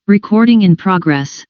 Recording in progress.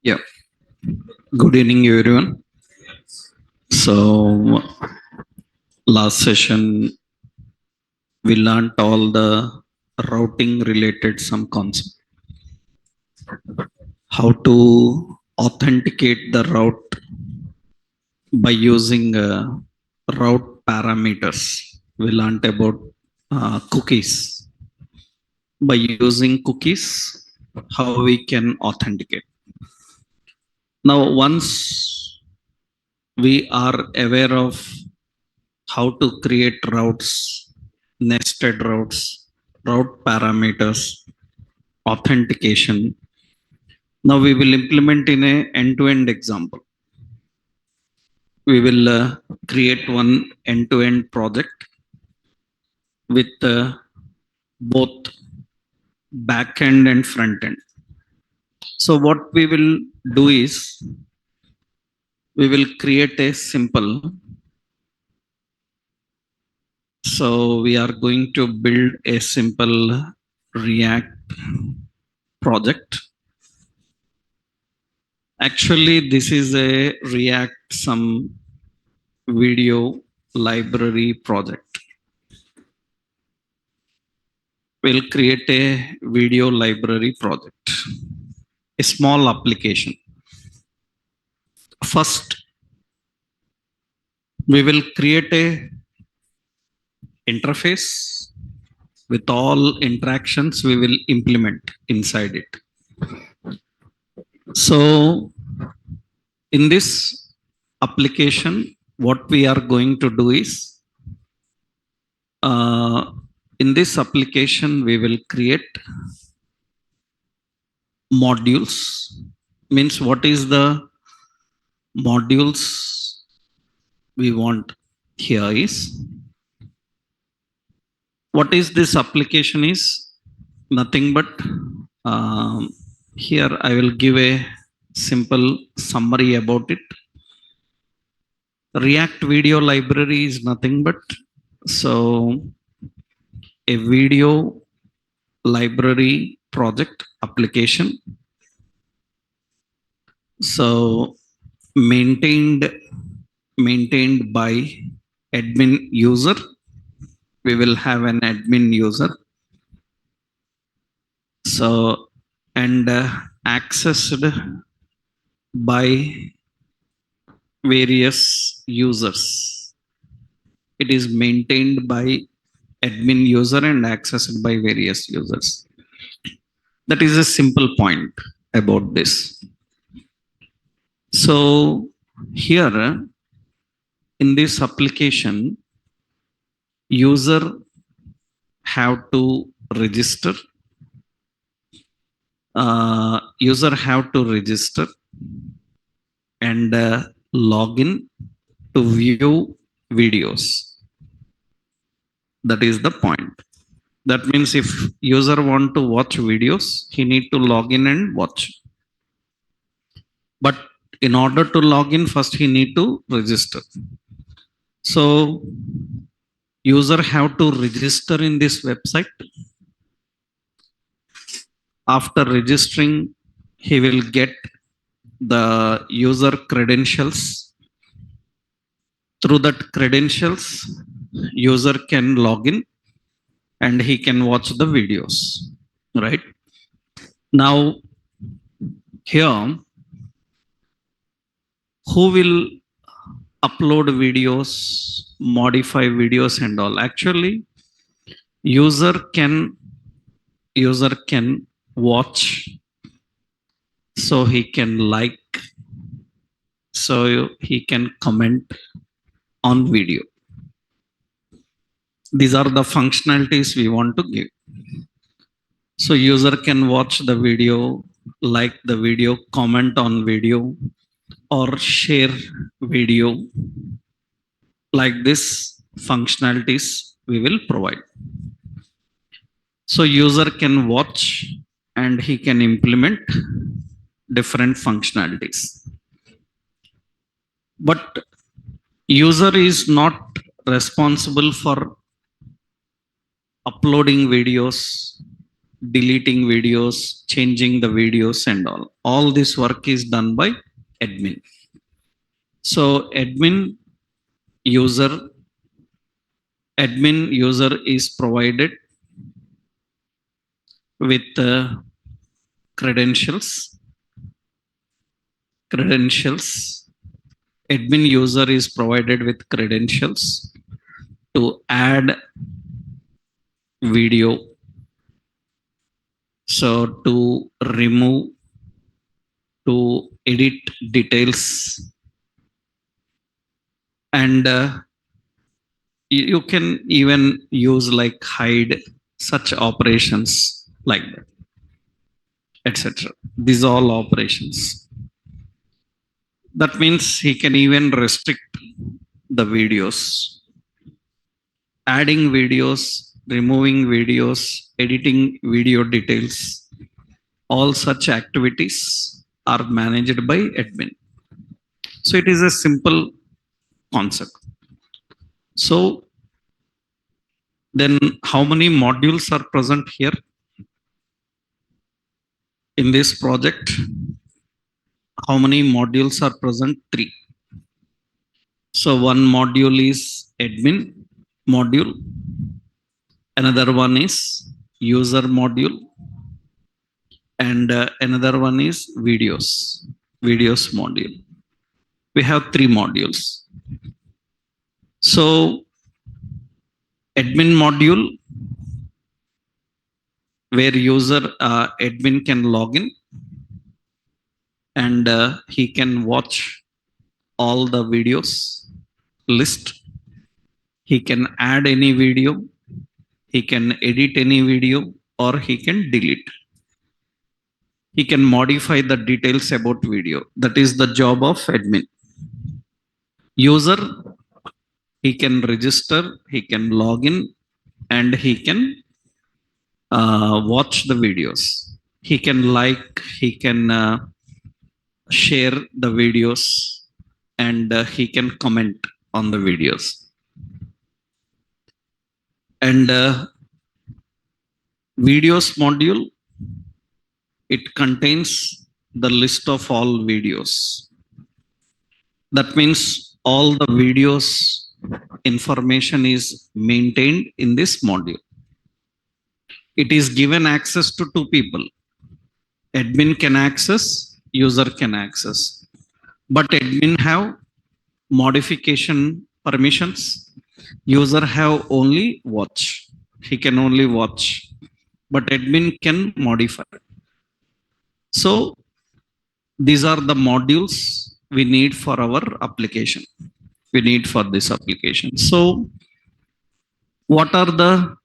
Yeah. Good evening, everyone. So, last session we learned all the routing related some concept. How to authenticate the route by using route parameters. We learned about cookies. By using cookies, how we can authenticate. Now, once we are aware of how to create routes, nested routes, route parameters, authentication. Now we will implement in a end-to-end example. We will create one end-to-end project with both back-end and front-end. So what we will do is we will create a simple. So we are going to build a simple React project. Actually, this is a React some video library project. We'll create a video library project, a small application. First, we will create a interface with all interactions we will implement inside it. So in this application, what we are going to do is in this application, we will create modules. Means what is the modules we want here is what is this application is nothing but here I will give a simple summary about it. React video library is nothing but so a video library project application. So maintained by admin user. We will have an admin user. So and accessed by various users. It is maintained by admin user and accessed by various users. That is a simple point about this. So here in this application, user have to register. User have to register and login to view videos. That is the point. That means if user want to watch videos, he need to log in and watch. But in order to log in, first he need to register. So user have to register in this website. After registering, he will get the user credentials. Through that credentials, user can log in and he can watch the videos, right? Now here, who will upload videos, modify videos and all? Actually, user can user can watch, so he can like, so he can comment on video. These are the functionalities we want to give. So user can watch the video, like the video, comment on video, or share video. Like this functionalities we will provide. So user can watch and he can implement different functionalities. But user is not responsible for uploading videos, deleting videos, changing the videos and all. All this work is done by admin. So user admin user is provided with credentials. Admin user is provided with credentials to add video, so to remove, to edit details, and you can even use like hide, such operations like that, etc. These are all operations. That means he can even restrict the videos, adding videos, removing videos, editing video details. All such activities are managed by admin. So it is a simple concept. So then how many modules are present here in this project? How many modules are present? 3. So one module is admin module, another one is user module, and another one is videos module. We have 3 modules. So admin module, where user admin can log in and he can watch all the videos list. He can add any video, he can edit any video, or he can delete. He can modify the details about video. That is the job of admin. User, he can register, he can log in, and he can watch the videos. He can like, he can share the videos, and he can comment on the videos. And videos module, it contains the list of all videos. That means all the videos information is maintained in this module. It is given access to 2 people. Admin can access, user can access. But admin have modification permissions. User have only watch. He can only watch. But admin can modify. So these are the modules we need for our application. We need for this application. So what are the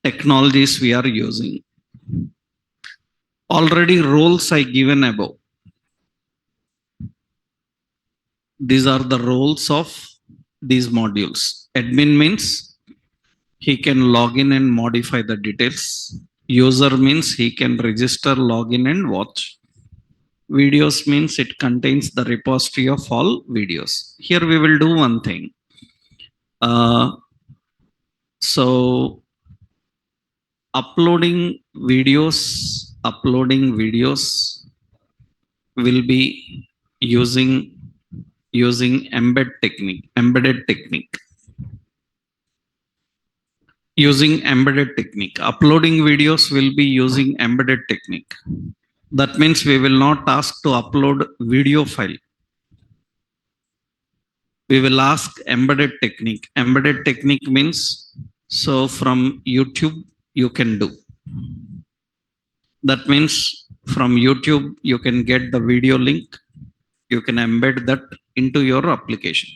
technologies we are using? Already roles I given above. These are the roles of these modules. Admin means he can log in and modify the details. User means he can register, log in and watch. Videos means it contains the repository of all videos. Here we will do one thing. So uploading videos will be using embedded technique. using embedded technique. Uploading videos will be using embedded technique. That means we will not ask to upload video file. We will ask embedded technique. Embedded technique means so from YouTube you can do. That means from YouTube you can get the video link. You can embed that into your application.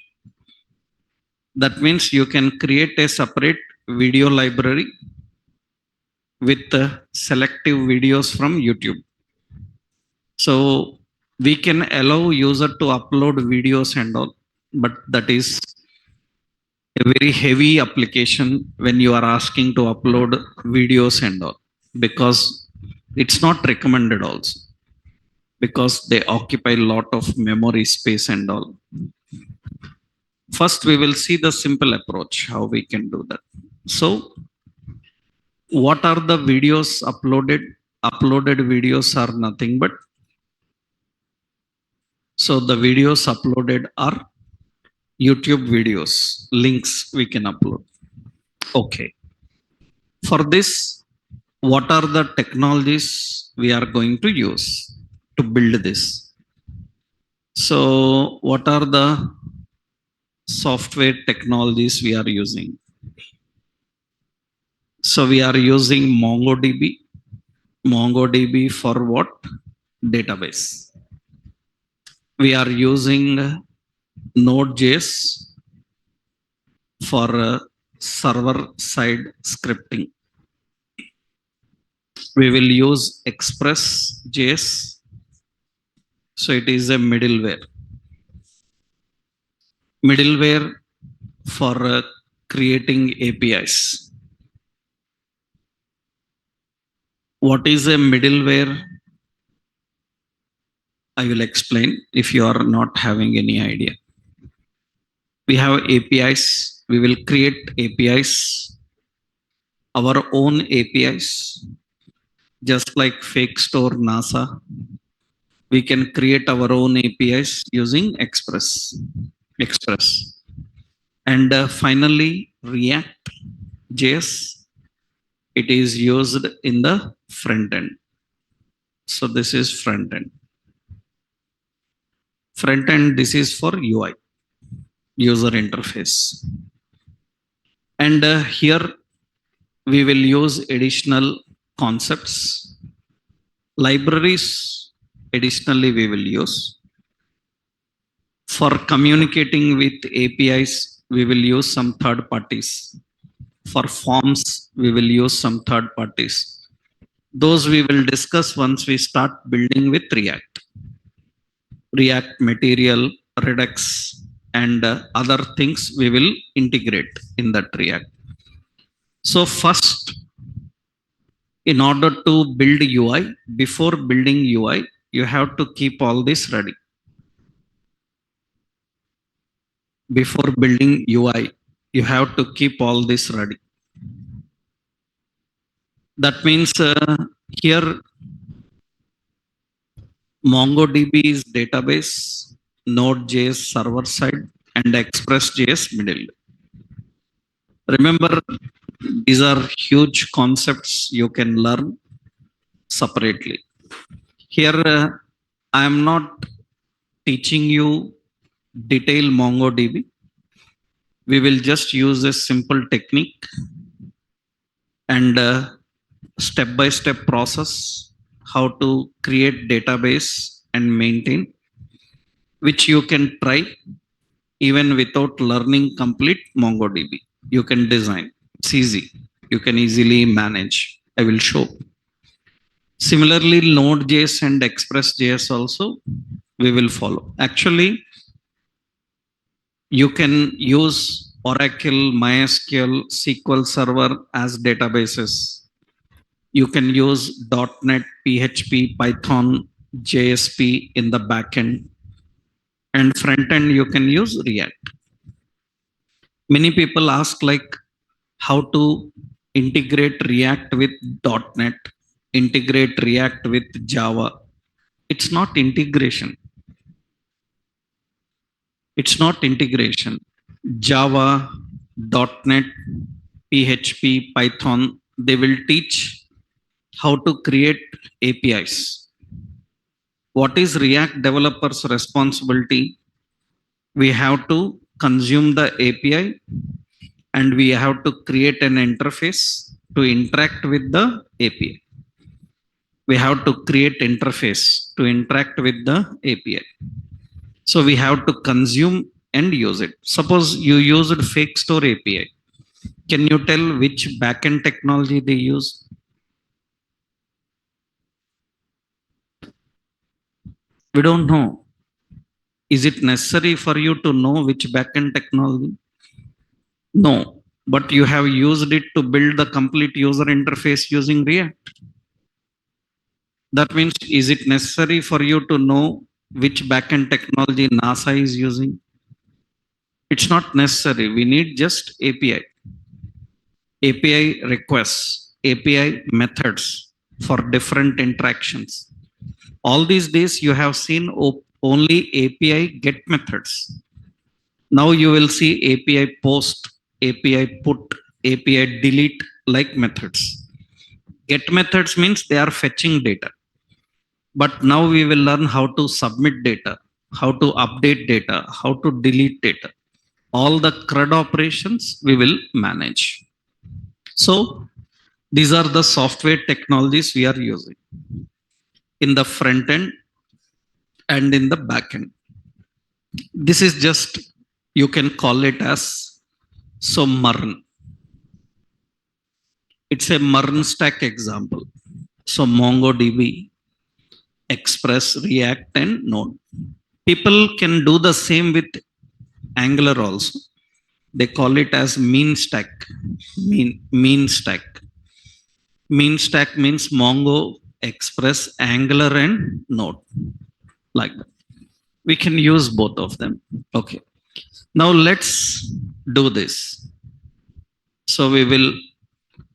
That means you can create a separate video library with selective videos from YouTube. So we can allow user to upload videos and all, but that is a very heavy application when you are asking to upload videos and all, because it's not recommended also, because they occupy a lot of memory space and all. First we will see the simple approach how we can do that. So what are the videos uploaded? Uploaded videos are nothing but, so the videos uploaded are YouTube videos, links we can upload. Okay. For this, what are the technologies we are going to use to build this? So, what are the software technologies we are using? So, we are using MongoDB. MongoDB for what? Database. We are using Node.js for server side scripting. We will use Express.js. So it is a middleware. Middleware for creating APIs. What is a middleware? I will explain if you are not having any idea. We have APIs. We will create APIs, our own APIs, just like fake store NASA. We can create our own APIs using Express. And finally, React JS. It is used in the front end. So this is front end. Front end, this is for UI, user interface. And here we will use additional concepts. Libraries, additionally we will use. For communicating with APIs, we will use some third parties. For forms, we will use some third parties. Those we will discuss once we start building with React. React Material, Redux, and other things we will integrate in that React. So first, in order to build UI, before building UI, you have to keep all this ready. Before building UI, you have to keep all this ready. That means here MongoDB is database, Node.js server side, and Express.js middle. Remember, these are huge concepts you can learn separately. Here, I am not teaching you detail MongoDB. We will just use a simple technique and step-by-step process how to create database and maintain, which you can try even without learning complete MongoDB. You can design. It's easy. You can easily manage. I will show. Similarly, Node.js and Express.js also we will follow. Actually, you can use Oracle, MySQL, SQL Server as databases. You can use .NET, PHP, Python, JSP in the backend, and front end you can use React. Many people ask like how to integrate React with .NET, integrate React with Java. It's not integration. It's not integration. Java, .NET, PHP, Python, they will teach how to create APIs. What is React developers' responsibility? We have to consume the API and we have to create an interface to interact with the API. We have to create interface to interact with the API. So we have to consume and use it. Suppose you used fake store API. Can you tell which backend technology they use? We don't know. Is it necessary for you to know which backend technology? No. But you have used it to build the complete user interface using React. That means, is it necessary for you to know which backend technology NASA is using? It's not necessary. We need just API, API requests, API methods for different interactions. All these days, you have seen only API get methods. Now you will see API post, API put, API delete like methods. Get methods means they are fetching data. But now we will learn how to submit data, how to update data, how to delete data. All the CRUD operations we will manage. So these are the software technologies we are using in the front end and in the back end. This is just, you can call it as MERN. It's a MERN stack example. So MongoDB, Express, React, and Node. People can do the same with Angular also. They call it as mean stack. Mean stack. Mean stack means Mongo, Express, Angular, and Node. Like that. We can use both of them. Okay. Now let's do this. So we will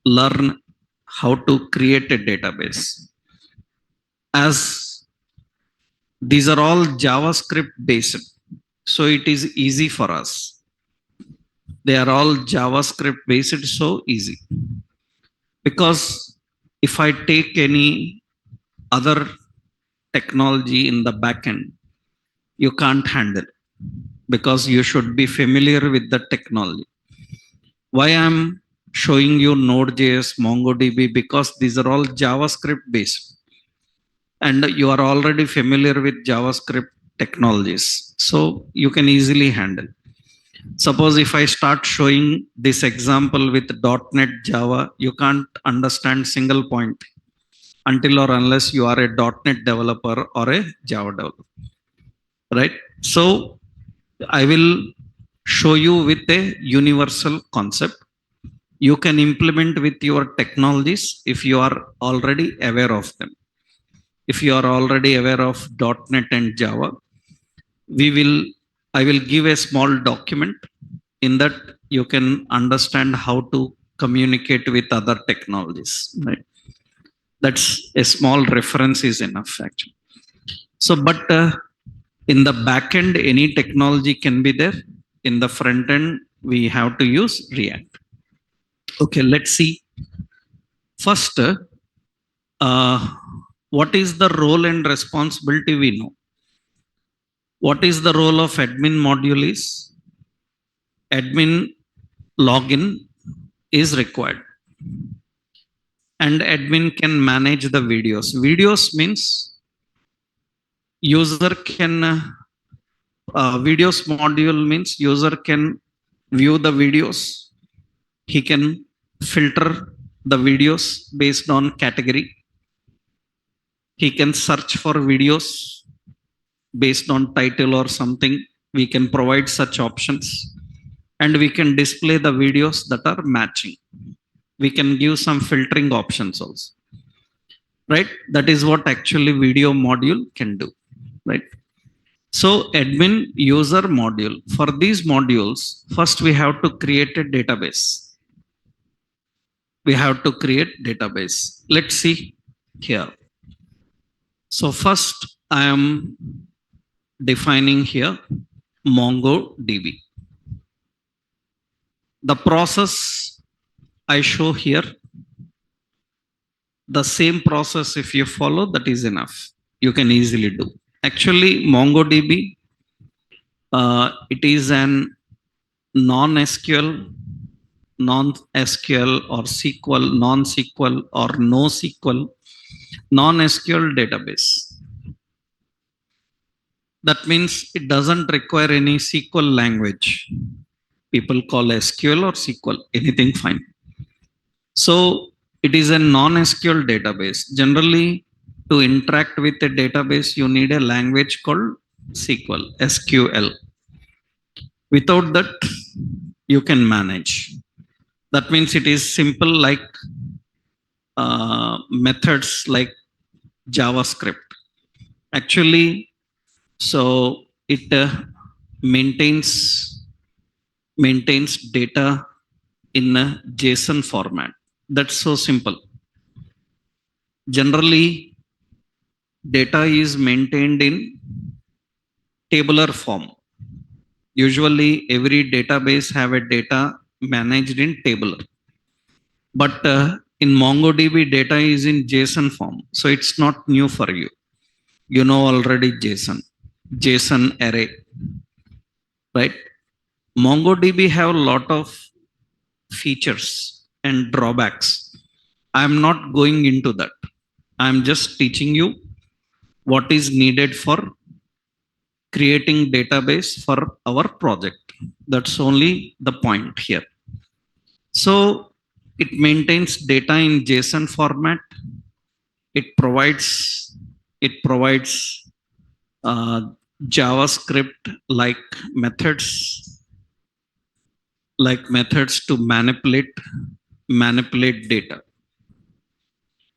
learn how to create a database. As these are all JavaScript based, so it is easy for us. They are all JavaScript based, so easy. Because if I take any other technology in the backend, you can't handle, because you should be familiar with the technology. Why I'm showing you Node.js, MongoDB, because these are all JavaScript based and you are already familiar with JavaScript technologies. So you can easily handle. Suppose if I start showing this example with .NET Java, you can't understand single point until or unless you are a .NET developer or a Java developer, right? So I will show you with a universal concept. You can implement with your technologies if you are already aware of them. If you are already aware of .NET and Java, I will give a small document. In that you can understand how to communicate with other technologies, right? That's a small reference is enough actually. So, but in the back end, any technology can be there. In the front end, we have to use React. Okay, let's see. First, what is the role and responsibility we know. What is the role of admin module is? Admin login is required. And admin can manage the videos. Videos means user can, videos module means user can view the videos. He can filter the videos based on category. He can search for videos based on title or something. We can provide such options and we can display the videos that are matching. We can give some filtering options also, right? That is what actually video module can do, right? So admin user module. For these modules, first we have to create a database. We have to create database. Let's see here. So first I am defining here MongoDB. The process I show here the same process. If you follow, that is enough. You can easily do. Actually, MongoDB, it is an non-SQL, non-SQL or SQL, non-SQL or NoSQL, non-SQL database. That means it doesn't require any SQL language. People call SQL or SQL, anything fine. So it is a non-SQL database. Generally, to interact with a database, you need a language called SQL. Without that, you can manage. That means it is simple like methods like JavaScript. Actually, so it maintains data in a JSON format. That's so simple. Generally, data is maintained in tabular form. Usually, every database have a data managed in tabular. But in MongoDB, data is in JSON form. So it's not new for you. You know already JSON array, right? MongoDB have a lot of features and drawbacks. I'm not going into that. I'm just teaching you what is needed for creating database for our project. That's only the point here. So it maintains data in JSON format. It provides uh, JavaScript methods methods to manipulate data.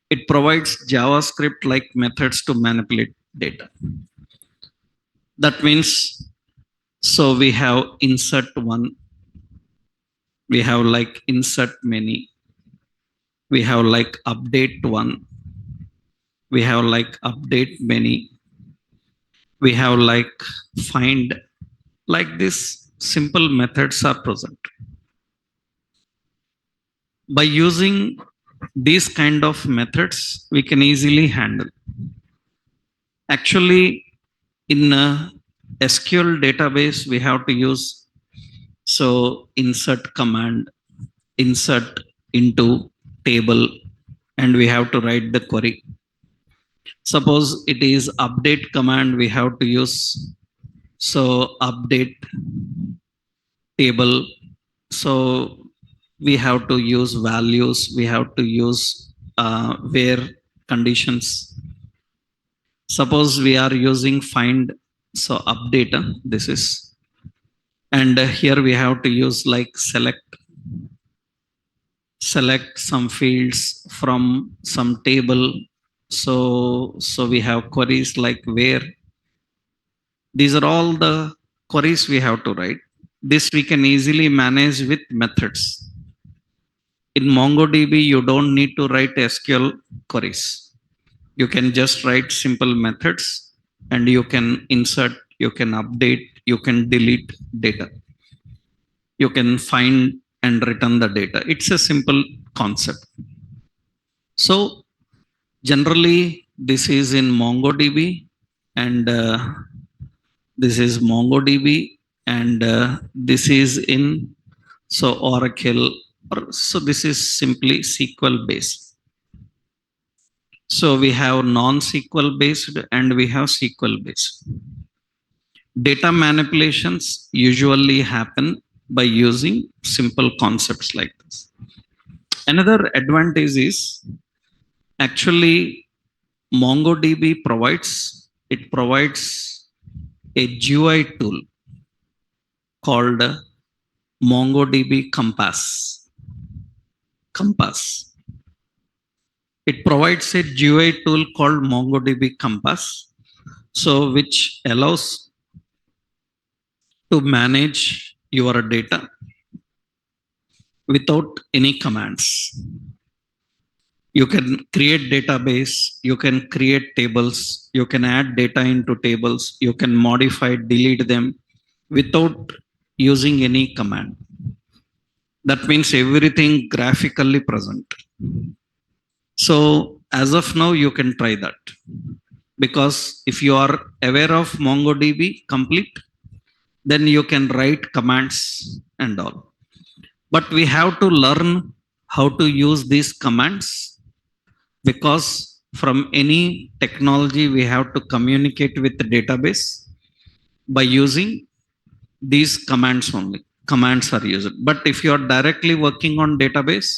It provides JavaScript like methods to manipulate data. That means, so we have insert one, we have like insert many, we have like update one, we have like update many, we have like find, like this simple methods are present. By using these kind of methods, we can easily handle. Actually, in a SQL database, we have to use insert command, insert into table, and we have to write the query. Suppose it is update command, we have to use update table. So we have to use values, we have to use where conditions. Suppose we are using find, so update, this is, and here we have to use like select some fields from some table. So we have queries like where. These are all the queries we have to write. This we can easily manage with methods. In MongoDB, you don't need to write SQL queries. You can just write simple methods and you can insert, you can update, you can delete data. You can find and return the data. It's a simple concept. So generally, this is in MongoDB, and this is MongoDB, and this is in Oracle. So this is simply SQL based. So we have non-SQL based and we have SQL based. Data manipulations usually happen by using simple concepts like this. Another advantage is actually MongoDB provides a GUI tool called MongoDB Compass. It provides a GUI tool called MongoDB Compass, so which allows to manage your data without any commands. You can create database, you can create tables, you can add data into tables, you can modify, delete them without using any command. That means everything graphically present. So as of now you can try that, because if you are aware of MongoDB complete, then you can write commands and all. But we have to learn how to use these commands, because from any technology we have to communicate with the database by using these commands only. Commands are used. But if you are directly working on database,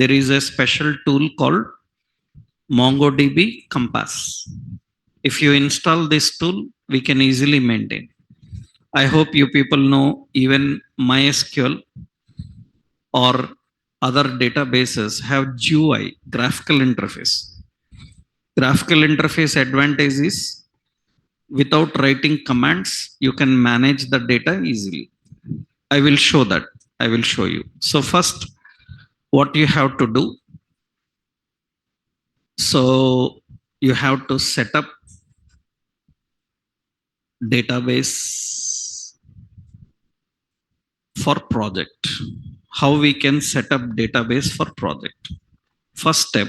there is a special tool called MongoDB Compass. If you install this tool, we can easily maintain. I hope you people know even MySQL or other databases have GUI, graphical interface. Graphical interface advantage is without writing commands, you can manage the data easily. I will show that. I will show you. So first, what you have to do, so you have to set up database for project. How we can set up database for project? First step,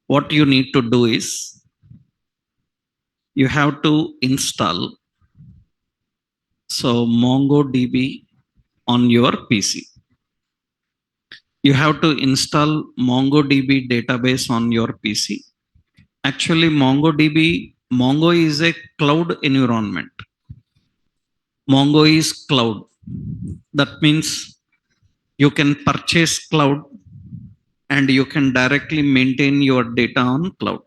what you need to do is you have to install so MongoDB on your PC. You have to install MongoDB database on your PC. Actually, Mongo is a cloud environment. Mongo is cloud. That means you can purchase cloud and you can directly maintain your data on cloud.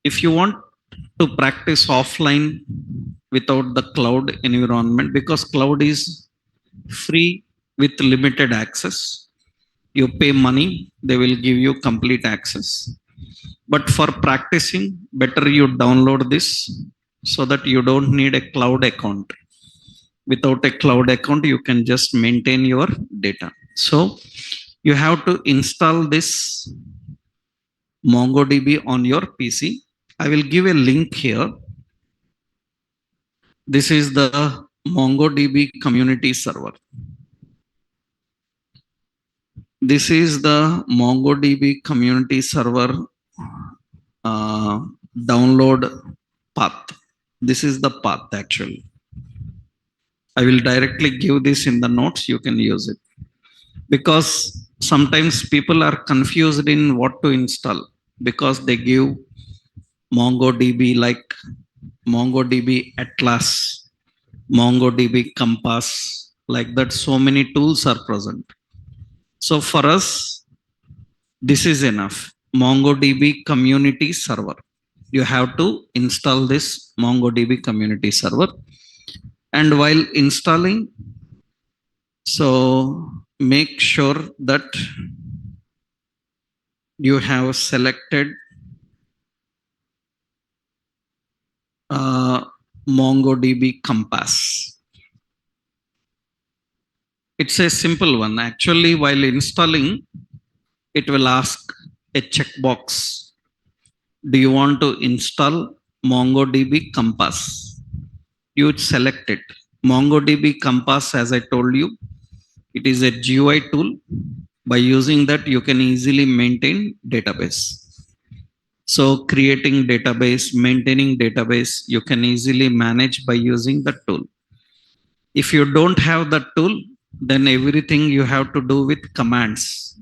If you want to practice offline without the cloud environment, because cloud is free with limited access, you pay money, they will give you complete access. But for practicing, better you download this so that you don't need a cloud account. Without a cloud account, you can just maintain your data. So you have to install this MongoDB on your PC. I will give a link here. This is the MongoDB community server. This is the MongoDB community server download path. This is the path actually. I will directly give this in the notes. You can use it, because sometimes people are confused in what to install, because they give MongoDB like MongoDB Atlas, MongoDB Compass, like that. So many tools are present. So for us, this is enough. MongoDB community server. You have to install this MongoDB community server. And while installing, so make sure that you have selected MongoDB Compass. It's a simple one. Actually, while installing, it will ask a checkbox. Do you want to install MongoDB Compass? You select it. MongoDB Compass, as I told you, it is a GUI tool. By using that, you can easily maintain database. So creating database, maintaining database, you can easily manage by using the tool. If you don't have that tool, then everything you have to do with commands.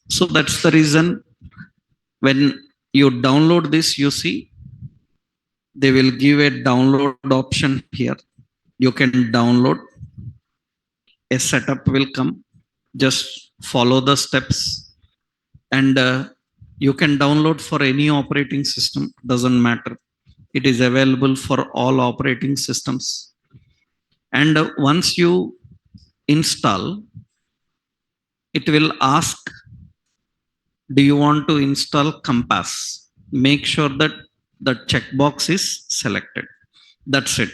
So that's the reason when you download this, you see, they will give a download option here. You can download, a setup will come, just follow the steps, and you can download for any operating system, doesn't matter. It is available for all operating systems. And once you install, it will ask, do you want to install Compass? Make sure that the checkbox is selected. That's it.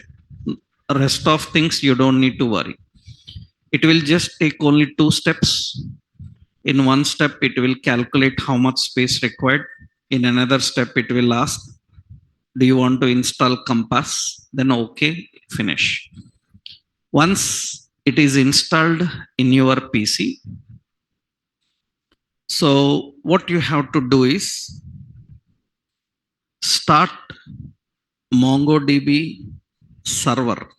Rest of things you don't need to worry. It will just take only 2 steps. In one step, it will calculate how much space required. In another step, it will ask, do you want to install Compass? Then okay, finish. Once it is installed in your PC, so what you have to do is start MongoDB server.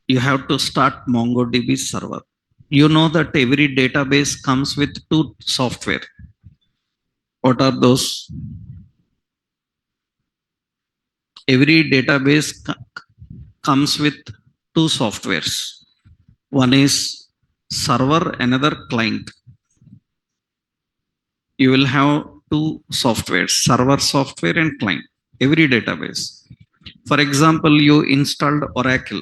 You have to start MongoDB server. You know that every database comes with two software. What are those? Every database comes with two softwares. One is server, another client. You will have two softwares, server software and client, every database. For example, you installed Oracle,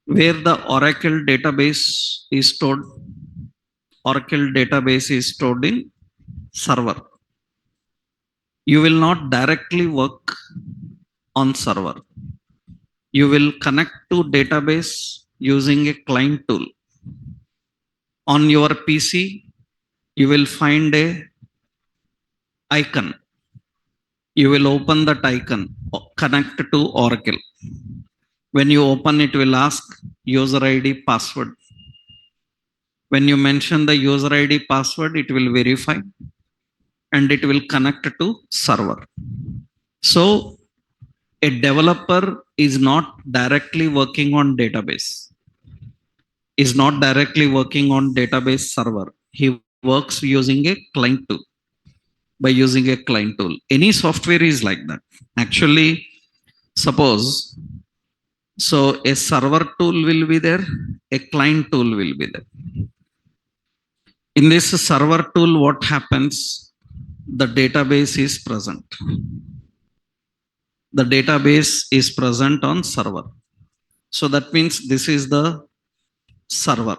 where the Oracle database is stored. Oracle database is stored in server. You will not directly work on server. You will connect to database using a client tool. On your PC, you will find a icon. You will open that icon, connect to Oracle. When you open it, will ask user ID password. When you mention the user ID password, it will verify and it will connect to server. So a developer is not directly working on database, is not directly working on database server. He works using a client tool. By using a client tool, any software is like that. Actually, suppose, so a server tool will be there, a client tool will be there. In this server tool, what happens? The database is present. The database is present on server. So that means this is the server.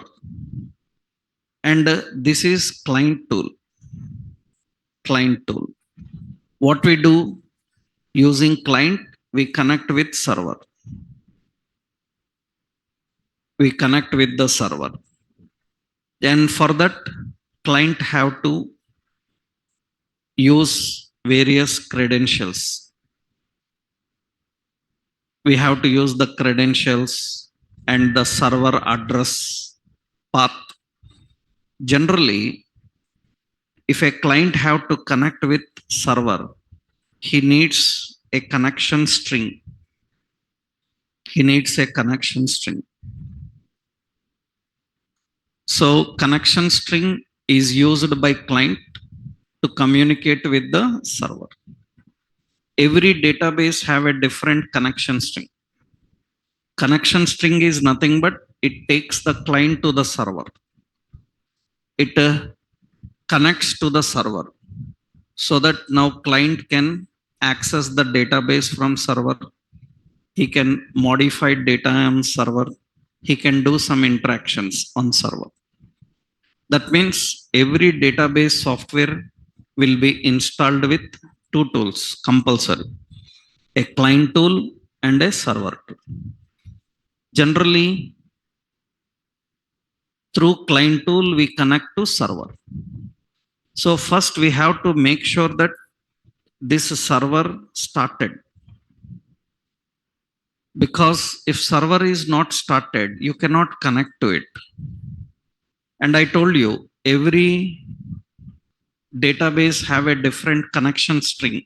And this is client tool. Client tool. What we do using client, we connect with server. We connect with the server. And for that, client have to use various credentials. We have to use the credentials and the server address path. Generally, if a client have to connect with server, he needs a connection string. He needs a connection string. So connection string is used by client to communicate with the server. Every database have a different connection string. Connection string is nothing but it takes the client to the server. It connects to the server so that now client can access the database from server. He can modify data on server. He can do some interactions on server. That means every database software will be installed with two tools compulsory, a client tool and a server tool. Generally, through client tool, we connect to server. So first we have to make sure that this server started. Because if server is not started, you cannot connect to it. And I told you, every database have a different connection string.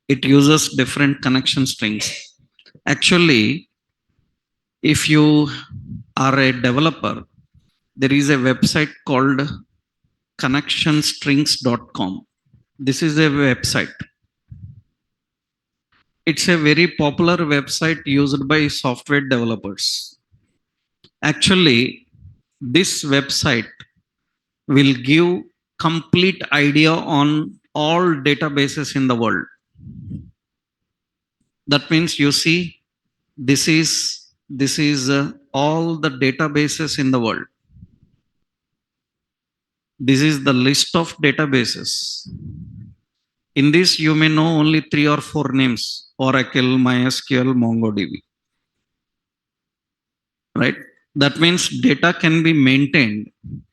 It uses different connection strings. Actually, if you are a developer, there is a website called connectionstrings.com. This is a website. It's a very popular website used by software developers. Actually, this website will give complete idea on all databases in the world. That means you see, this is all the databases in the world. This is the list of databases. In this, you may know only 3 or 4 names: Oracle, MySQL, MongoDB. Right? That means data can be maintained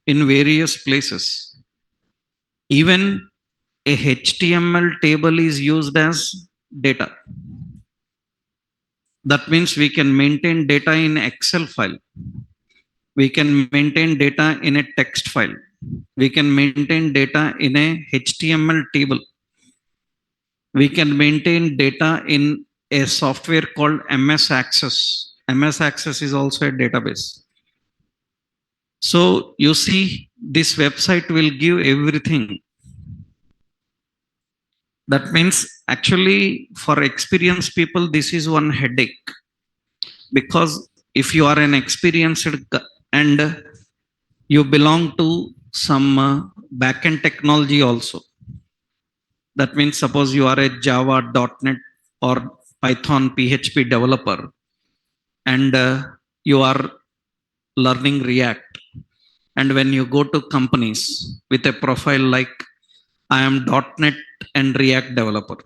in various places. Even a HTML table is used as data. That means we can maintain data in Excel file. We can maintain data in a text file. We can maintain data in a HTML table. We can maintain data in a software called MS Access. MS Access is also a database. So you see, this website will give everything. That means actually for experienced people, this is one headache, because if you are an experienced and you belong to some backend technology also, that means suppose you are a Java, .NET or Python, PHP developer, and you are learning React. And when you go to companies with a profile like I am .NET and React developer,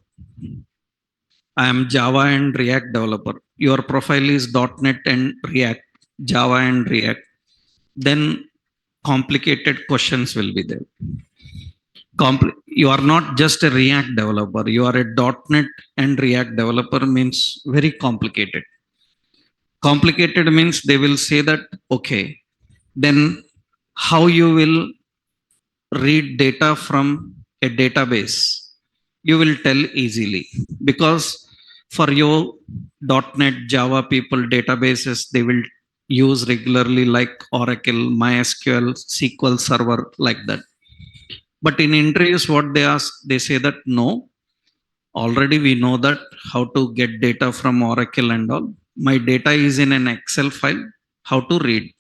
I am Java and React developer, your profile is .NET and React, Java and React, then complicated questions will be there. You are not just a React developer, you are a .NET and React developer means very complicated. Complicated means they will say that, okay, then how you will read data from a database? You will tell easily, because for your .NET Java people databases, they will use regularly like Oracle, MySQL, SQL Server, like that. But in interviews, what they ask, they say that no, already we know that how to get data from Oracle and all. My data is in an Excel file. How to read?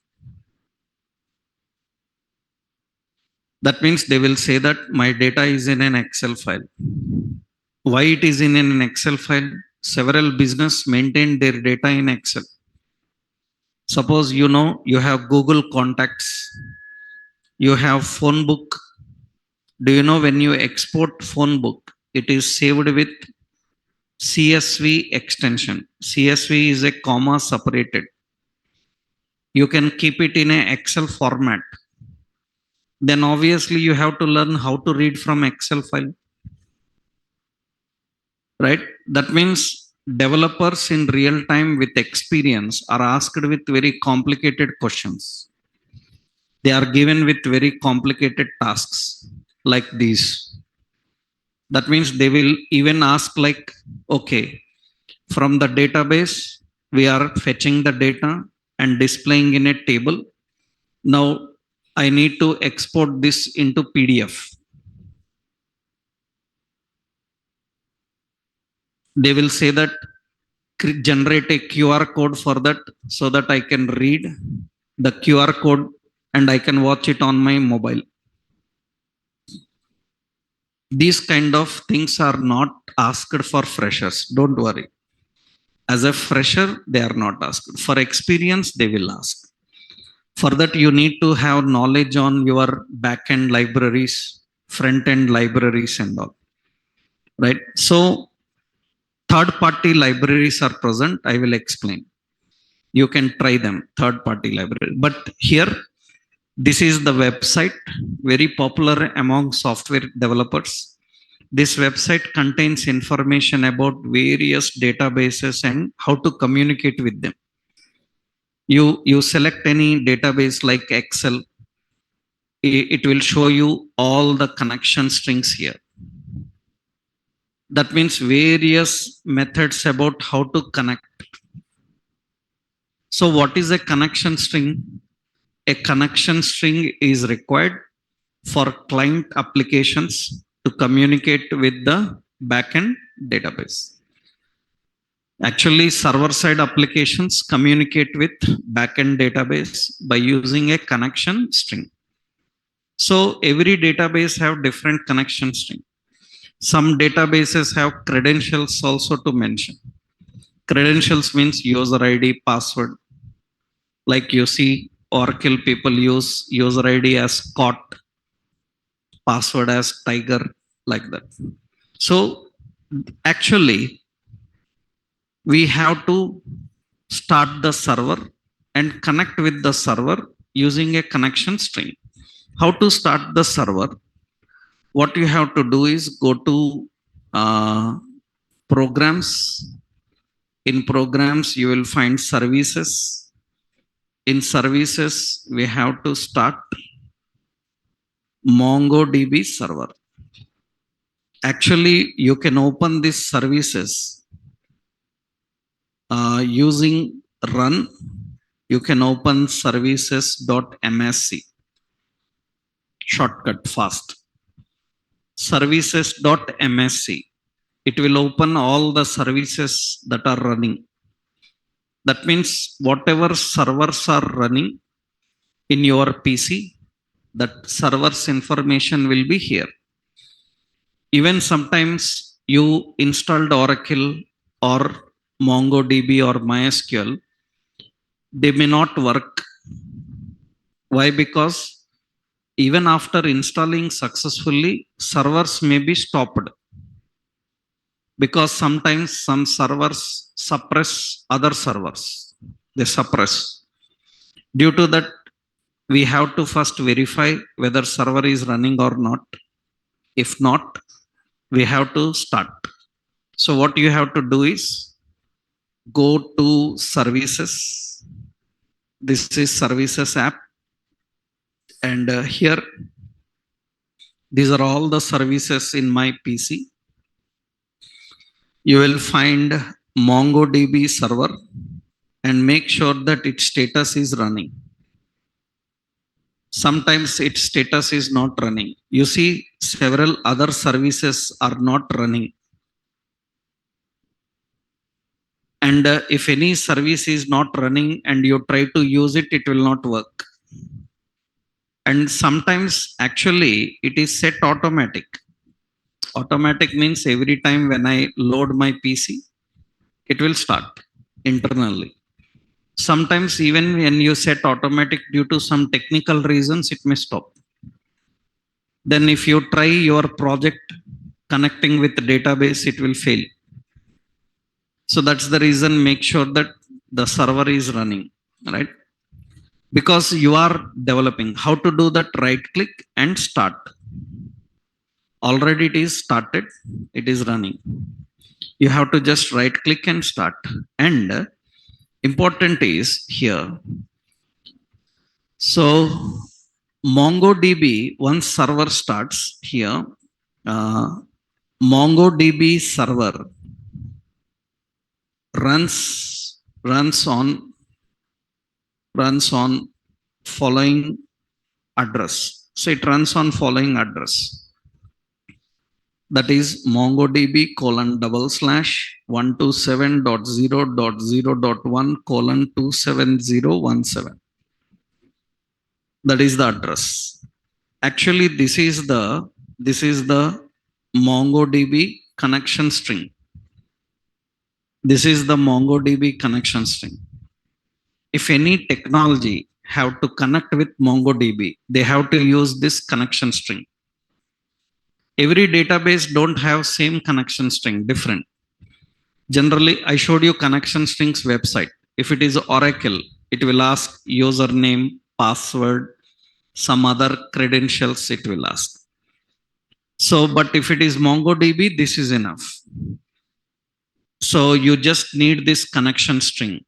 That means they will say that my data is in an Excel file. Why it is in an Excel file? Several business maintain their data in Excel. Suppose you know you have Google contacts, you have phone book. Do you know when you export phone book, it is saved with CSV extension. CSV is a comma separated. You can keep it in a Excel format. Then obviously you have to learn how to read from Excel file, right? That means developers in real time with experience are asked with very complicated questions. They are given with very complicated tasks like these. That means they will even ask like, okay, from the database, we are fetching the data and displaying in a table. Now I need to export this into PDF. They will say that generate a QR code for that so that I can read the QR code and I can watch it on my mobile. These kind of things are not asked for freshers. Don't worry. As a fresher, they are not asked. For experience, they will ask. For that, you need to have knowledge on your back-end libraries, front-end libraries, and all. Right? So, third-party libraries are present. I will explain. You can try them, third-party library. But here, this is the website, very popular among software developers. This website contains information about various databases and how to communicate with them. You select any database like Excel, it will show you all the connection strings here. That means various methods about how to connect. So what is a connection string? A connection string is required for client applications to communicate with the backend database. Actually, server-side applications communicate with backend database by using a connection string. So every database have different connection string. Some databases have credentials also to mention. Credentials means user ID, password. Like you see, Oracle people use user ID as Scott, password as Tiger, like that. So actually, we have to start the server and connect with the server using a connection string. How to start the server? What you have to do is go to programs, In programs, you will find services. In services, we have to start MongoDB server. Actually, you can open these services using run. You can open services.msc shortcut fast. Services.msc. It will open all the services that are running. That means whatever servers are running in your PC, that server's information will be here. Even sometimes you installed Oracle or MongoDB or MySQL, they may not work. Why? Because even after installing successfully, servers may be stopped because sometimes some servers suppress other servers. They suppress. Due to that, we have to first verify whether server is running or not. If not, we have to start. So what you have to do is go to services. This is services app, and here these are all the services in my PC. You will find MongoDB server and make sure that its status is running. Sometimes its status is not running. You see, several other services are not running. And if any service is not running and you try to use it, it will not work. And sometimes actually it is set automatic. Automatic means every time when I load my PC, it will start internally. Sometimes even when you set automatic due to some technical reasons, it may stop. Then if you try your project connecting with the database, it will fail. So that's the reason, make sure that the server is running, right? Because you are developing. How to do that? Right click and start. Already it is started, it is running. You have to just right click and start. And important is here. So MongoDB, once server starts here, MongoDB server runs on following address. So it runs on following address. That is MongoDB : /127.0.0.1:27017. That is the address. Actually, this is the MongoDB connection string. This is the MongoDB connection string. If any technology have to connect with MongoDB, they have to use this connection string. Every database don't have same connection string, different. Generally, I showed you connection strings website. If it is Oracle, it will ask username, password, some other credentials it will ask. So, but if it is MongoDB, this is enough. So you just need this connection string,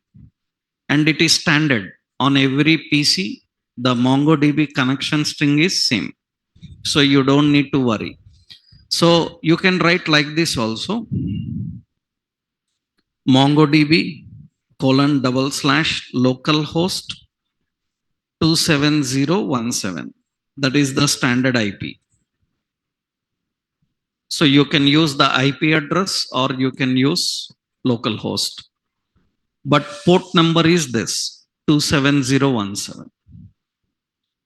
and it is standard on every PC. The MongoDB connection string is same. So you don't need to worry. So you can write like this also. MongoDB : localhost 27017. That is the standard IP. So you can use the IP address or you can use localhost. But port number is this 27017.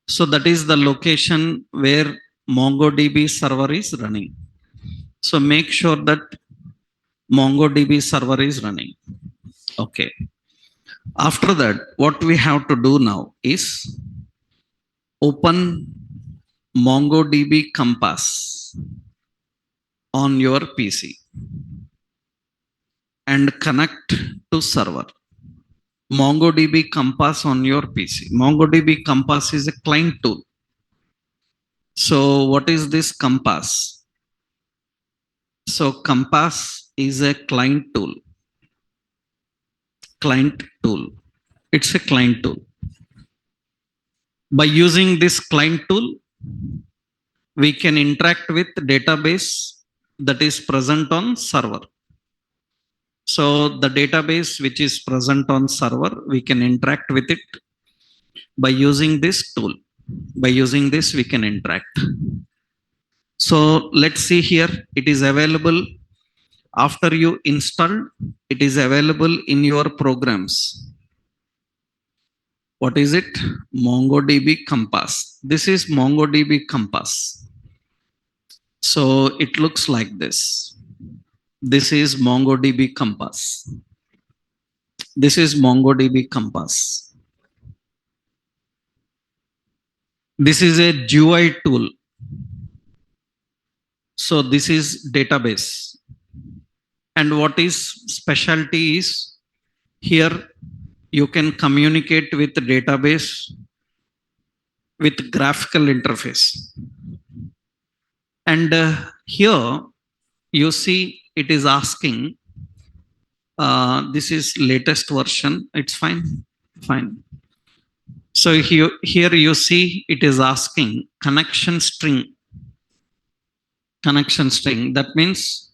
So that is the location where MongoDB server is running. So make sure that MongoDB server is running. Okay. After that, what we have to do now is open MongoDB Compass on your PC and connect to server. MongoDB Compass on your PC. MongoDB Compass is a client tool. So what is this Compass? So Compass is a client tool. client tool. It's a client tool. By using this client tool, we can interact with database that is present on server. So the database which is present on server, we can interact with it by using this tool. By using this, we can interact. So let's see here. It is available after you install. It is available in your programs. What is it? MongoDB Compass. This is MongoDB Compass. So it looks like this. This is MongoDB Compass. This is MongoDB Compass. This is a GUI tool. So this is database. And what is specialty is here you can communicate with the database with graphical interface. And here you see it is asking, this is latest version. It's fine. So here you see it is asking connection string. That means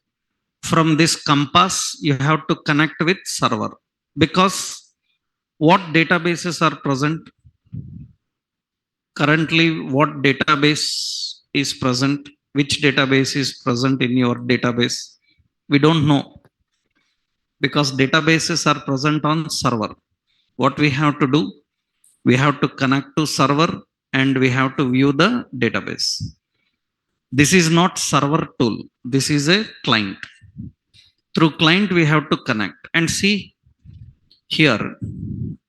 from this compass you have to connect with server, because what databases are present currently, what database is present, which database is present in your database, we don't know, because databases are present on server. What we have to do, we have to connect to server and we have to view the database. This is not server tool. This is a client. Through client, we have to connect and see here.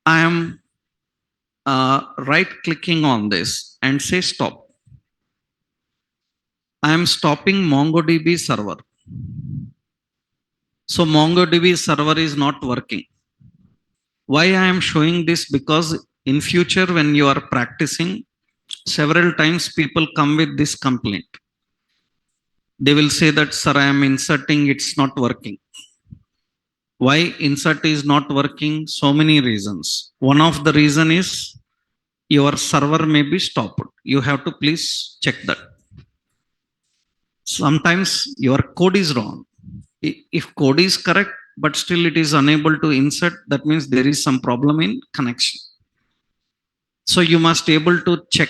I am right clicking on this and say stop. I am stopping MongoDB server. So MongoDB server is not working. Why I am showing this? Because in future when you are practicing, several times people come with this complaint. They will say that, sir, I am inserting, it's not working. Why insert is not working? So many reasons. One of the reason is your server may be stopped. You have to please check that. Sometimes your code is wrong. If code is correct, but still it is unable to insert, that means there is some problem in connection. So you must able to check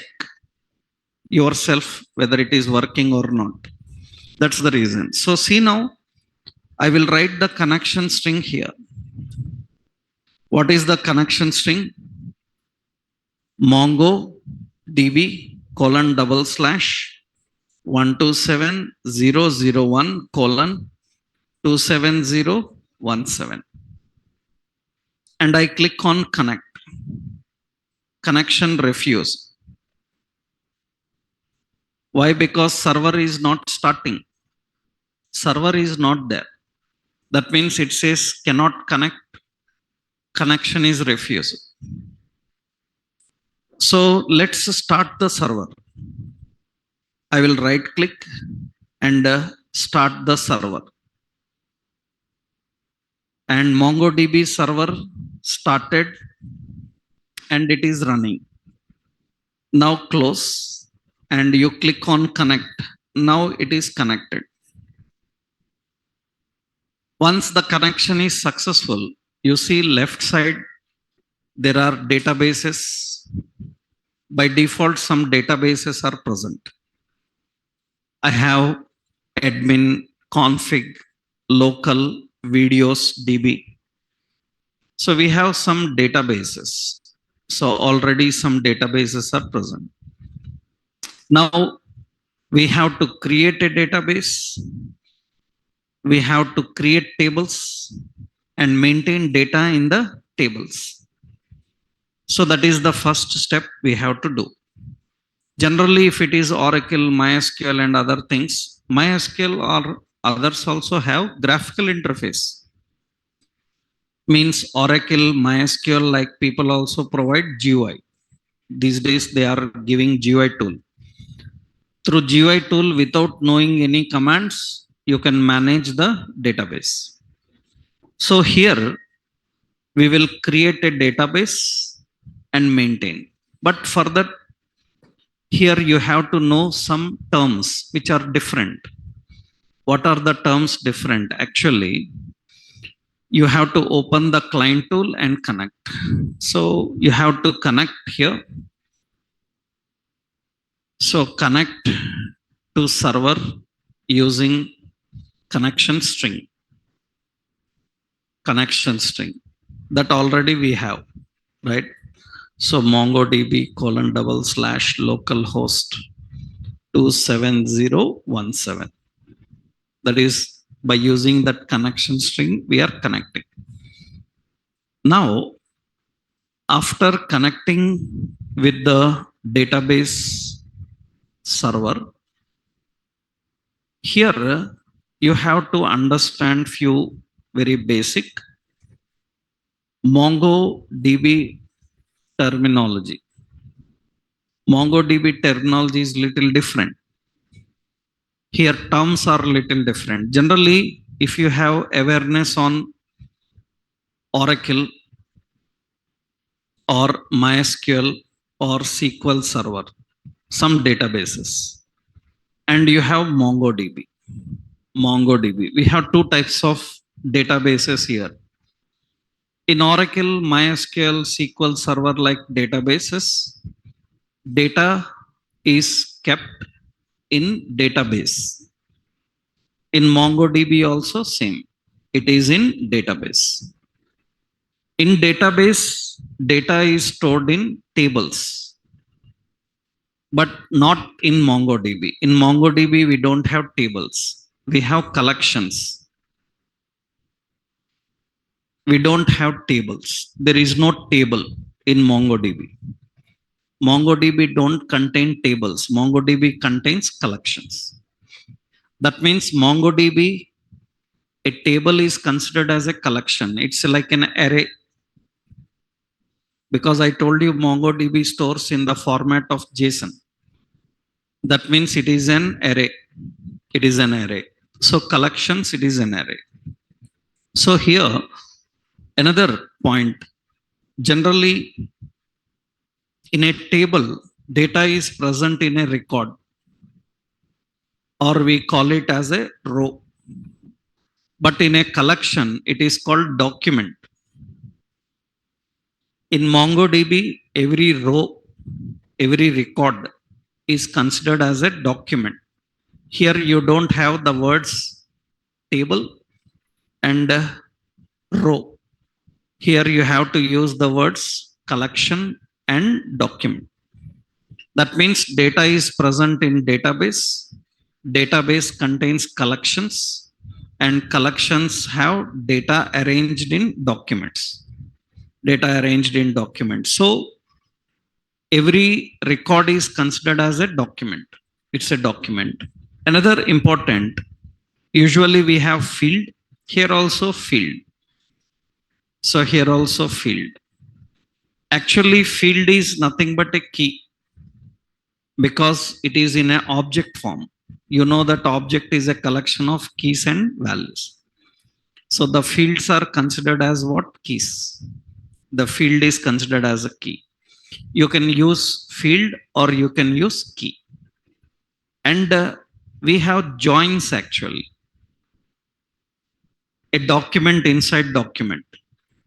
yourself whether it is working or not. That's the reason. So see now, I will write the connection string here. What is the connection string? MongoDB : 127.0.0.1 27017, and I click on connect. Connection refuse. Why? Because server is not starting. Server is not there. That means it says cannot connect. Connection is refused. So let's start the server. I will right click and start the server. And MongoDB server started and it is running. Now close and you click on connect. Now it is connected. Once the connection is successful, you see left side, there are databases. By default, some databases are present. I have admin, config, local, videos, DB. So we have some databases. So already some databases are present. Now we have to create a database. We have to create tables and maintain data in the tables. So that is the first step we have to do. Generally, if it is Oracle, MySQL and other things, MySQL or others also have graphical interface. Means Oracle, MySQL, like people also provide GUI. These days they are giving GUI tool. Through GUI tool, without knowing any commands, you can manage the database. So here We will create a database and maintain. But for that, here you have to know some terms which are different. What are the terms different? Actually, you have to open the client tool and connect. So you have to connect here. So connect to server using connection string. Connection string that already we have, right? So MongoDB :/ localhost 27017. That is by using that connection string, we are connecting. Now, after connecting with the database server, here you have to understand few very basic MongoDB terminology. MongoDB terminology is little different. Here terms are little different. Generally, if you have awareness on Oracle or MySQL or SQL Server, some databases, and you have MongoDB. MongoDB. We have two types of databases here. In Oracle, MySQL, SQL Server like databases, data is kept in database. In MongoDB also same. It is in database. In database, data is stored in tables, but not in MongoDB. In MongoDB, we don't have tables. We have collections. We don't have tables. There is no table in MongoDB. MongoDB don't contain tables. MongoDB contains collections. That means MongoDB, a table is considered as a collection. It's like an array, because I told you MongoDB stores in the format of JSON. That means it is an array. It is an array. So collections, it is an array. So here, another point. Generally, in a table, data is present in a record, or we call it as a row. But in a collection, it is called document. In MongoDB, every row, every record is considered as a document. Here you don't have the words table and row. Here you have to use the words collection and document. That means data is present in database. Database contains collections, and collections have data arranged in documents. Data arranged in documents. So every record is considered as a document. It's a document. Another important, usually we have field, here also field. So here also field. Actually, field is nothing but a key, because it is in an object form. You know that object is a collection of keys and values. So the fields are considered as what? Keys. The field is considered as a key. You can use field or you can use key. And we have joins actually. A document inside document.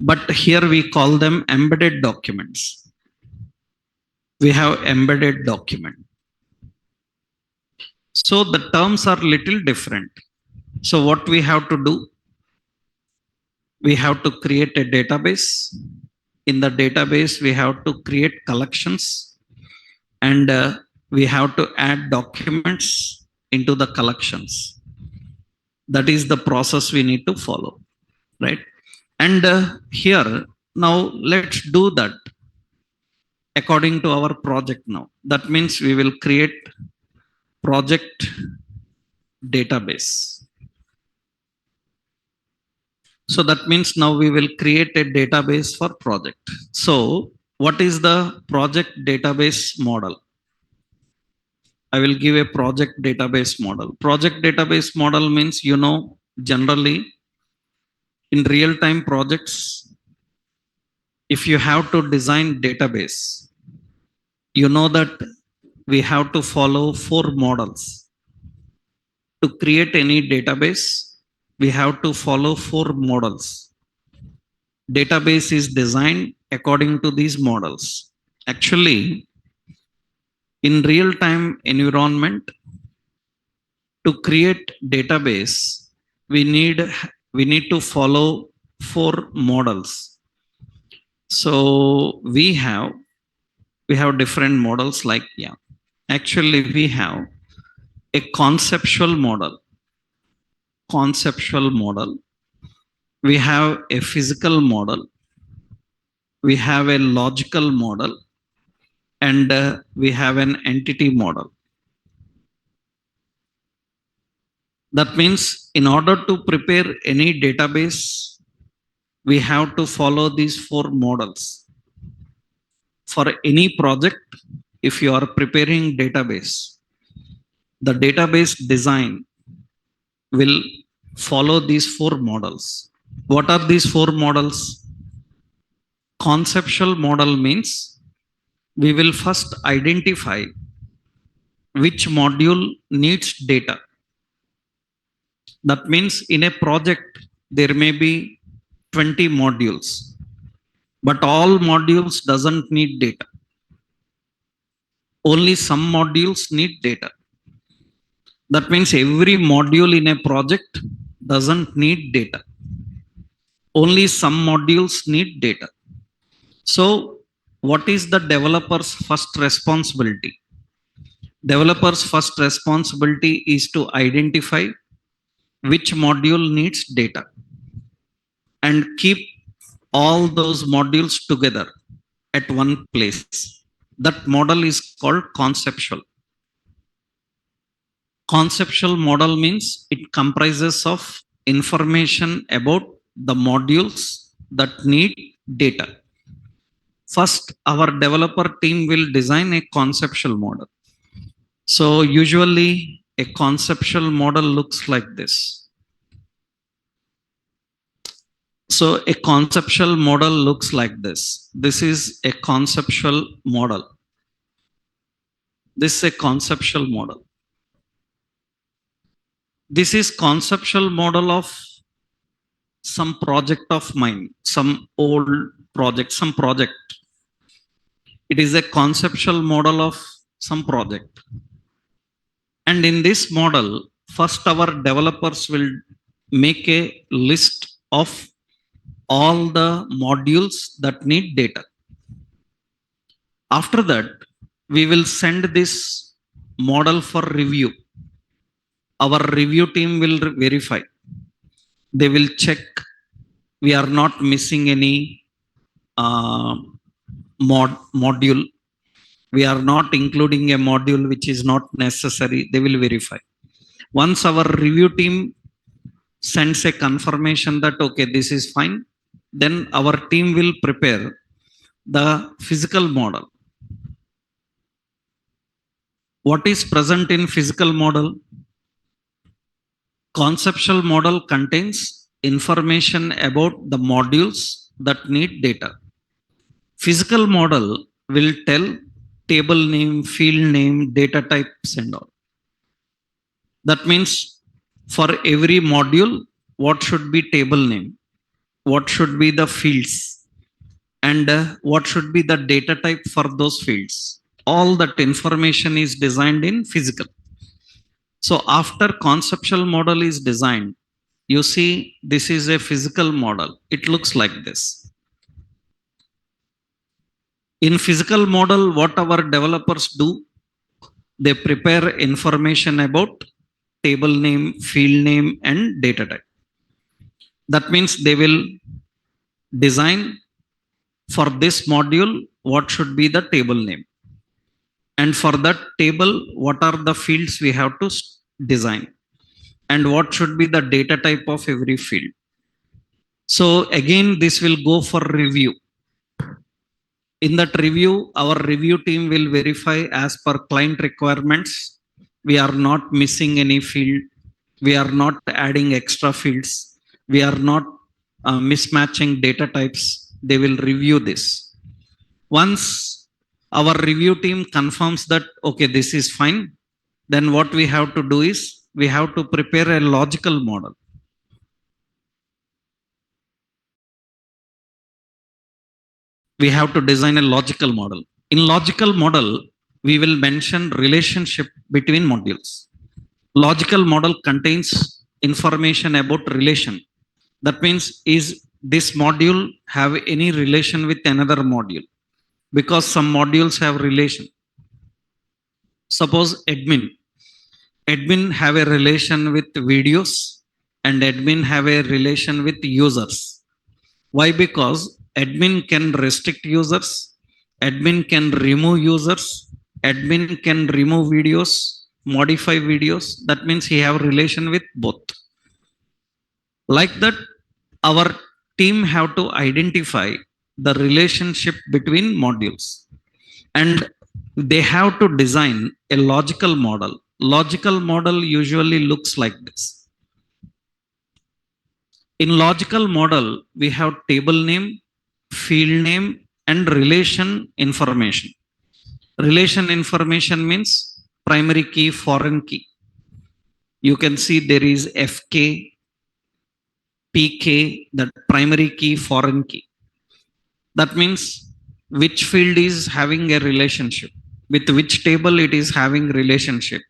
But here we call them embedded documents. We have embedded document. So the terms are little different. So what we have to do? We have to create a database. In the database, we have to create collections, and we have to add documents into the collections. That is the process we need to follow, right? And here, now let's do that according to our project now. That means we will create project database. So that means now we will create a database for project. So what is the project database model? I will give a project database model. Project database model means, generally in real-time projects, If you have to design database, you know that we have to follow four models. To create any database, we have to follow four models. Database is designed according to these models. Actually, in real time environment, to create database, we need we need to follow four models. So we have different models, like, yeah, actually we have a conceptual model, we have a physical model, we have a logical model, and we have an entity model. That means in order to prepare any database, we have to follow these four models. For any project, if you are preparing database, the database design will follow these four models. What are these four models? Conceptual model means we will first identify which module needs data. That means in a project, there may be 20 modules, but all modules doesn't need data. Only some modules need data. That means every module in a project doesn't need data. Only some modules need data. So, what is the developer's first responsibility? Developer's first responsibility is to identify which module needs data and keep all those modules together at one place. That model is called conceptual. Conceptual model means it comprises of information about the modules that need data. First, our developer team will design a conceptual model. So usually a conceptual model looks like this. So a conceptual model looks like this. This is a conceptual model. This is a conceptual model. This is conceptual model of some project of mine, some old project, some project. It is a conceptual model of some project. And in this model, first our developers will make a list of all the modules that need data. After that, we will send this model for review. Our review team will verify. They will check we are not missing any uh, module. We are not including a module which is not necessary. They will verify. Once our review team sends a confirmation that okay, this is fine, then our team will prepare the physical model. What is present in physical model? Conceptual model contains information about the modules that need data. Physical model will tell table name, field name, data types, and all. That means for every module, what should be table name, what should be the fields, and what should be the data type for those fields. All that information is designed in physical. So after conceptual model is designed, you see this is a physical model. It looks like this. In physical model, what our developers do, they prepare information about table name, field name, and data type. That means they will design for this module what should be the table name. And for that table, what are the fields we have to design? And what should be the data type of every field? So again, this will go for review. In that review, our review team will verify as per client requirements. We are not missing any field. We are not adding extra fields. We are not mismatching data types. they will review this. Once our review team confirms that, okay, this is fine, then what we have to do is we have to prepare a logical model. We have to design a logical model. In logical model, we will mention relationship between modules. Logical model contains information about relation. That means, is this module have any relation with another module? Because some modules have relation. Suppose admin have a relation with videos and admin have a relation with users. Why? Because admin can restrict users, admin can remove users, admin can remove videos, modify videos. That means he have relation with both. Like that, our team have to identify the relationship between modules, and they have to design a logical model. Logical model usually looks like this. In logical model, we have table name, field name, and relation information. Relation information means primary key, foreign key. You can see there is FK, PK, that primary key, foreign key. That means which field is having a relationship, with which table it is having relationship.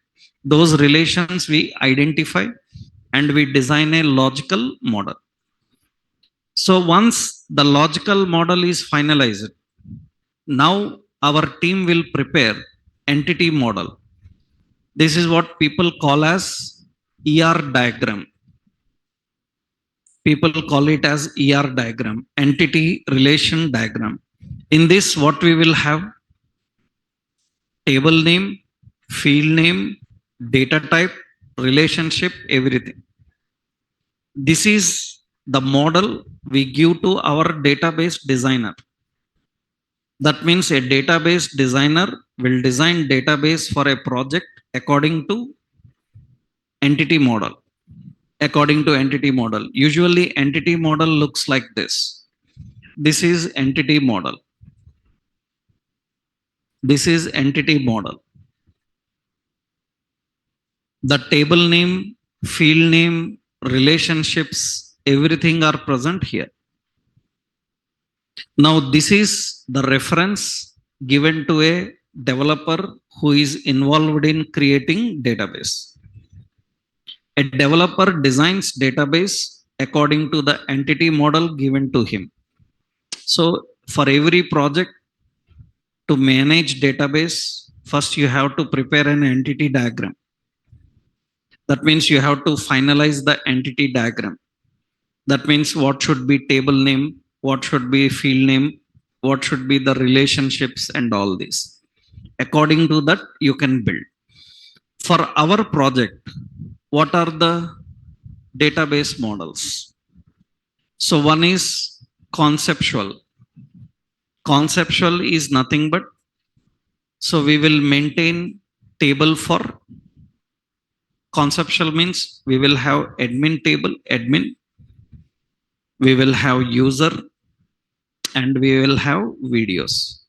Those relations we identify and we design a logical model. So once the logical model is finalized, now our team will prepare entity model. This is what people call as ER diagram. People call it as ER diagram, entity relation diagram. In this, what we will have: table name, field name, data type, relationship, everything. This is the model we give to our database designer. That means a database designer will design database for a project according to entity model. According to entity model. Usually entity model looks like this. This is entity model. This is entity model. The table name, field name, relationships, everything are present here. Now this is the reference given to a developer who is involved in creating database. A developer designs database according to the entity model given to him. So for every project, to manage database, first you have to prepare an entity diagram. That means you have to finalize the entity diagram. That means what should be table name, what should be field name, what should be the relationships and all this. According to that, you can build. For our project, what are the database models? So one is conceptual. Conceptual is nothing but, so we will maintain table for conceptual means we will have admin table, admin, we will have user, and we will have videos.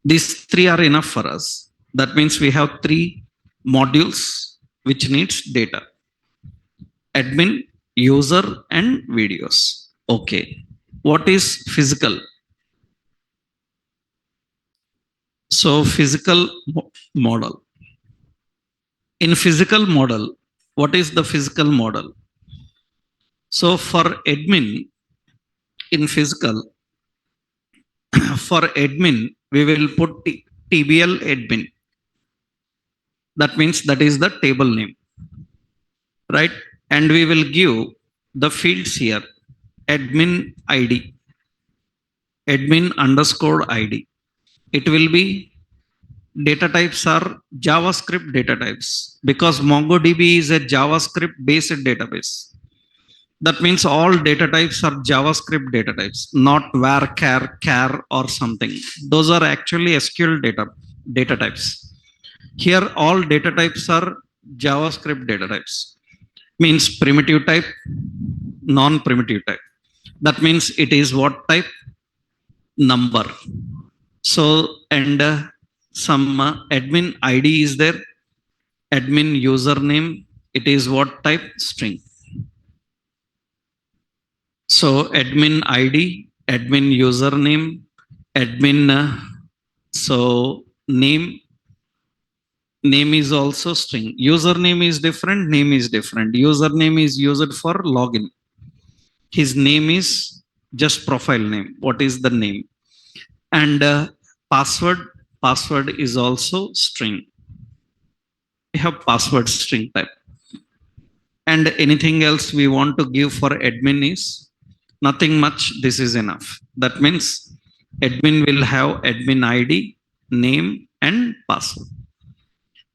These three are enough for us. That means we have three modules which needs data: admin, user, and videos. Okay. What is physical? So physical model. In physical model, what is the physical model? So for admin, in physical, for admin, we will put TBL admin. That means that is the table name, right? And we will give the fields here: admin ID, admin underscore ID. It will be, data types are JavaScript data types, because MongoDB is a JavaScript based database. That means all data types are JavaScript data types, not varchar, char, or something. Those are actually SQL data types. Here, all data types are JavaScript data types. Means primitive type, non-primitive type. That means it is what type? Number. So, and some admin ID is there, admin username, it is what type? String. So, admin ID, admin username, admin, so name is also string. Username is different, name is different. Username is used for login. His name is just profile name. What is the name? And password, password is also string. We have password string type. And anything else we want to give for admin is nothing much. This is enough. That means admin will have admin ID, name, and password.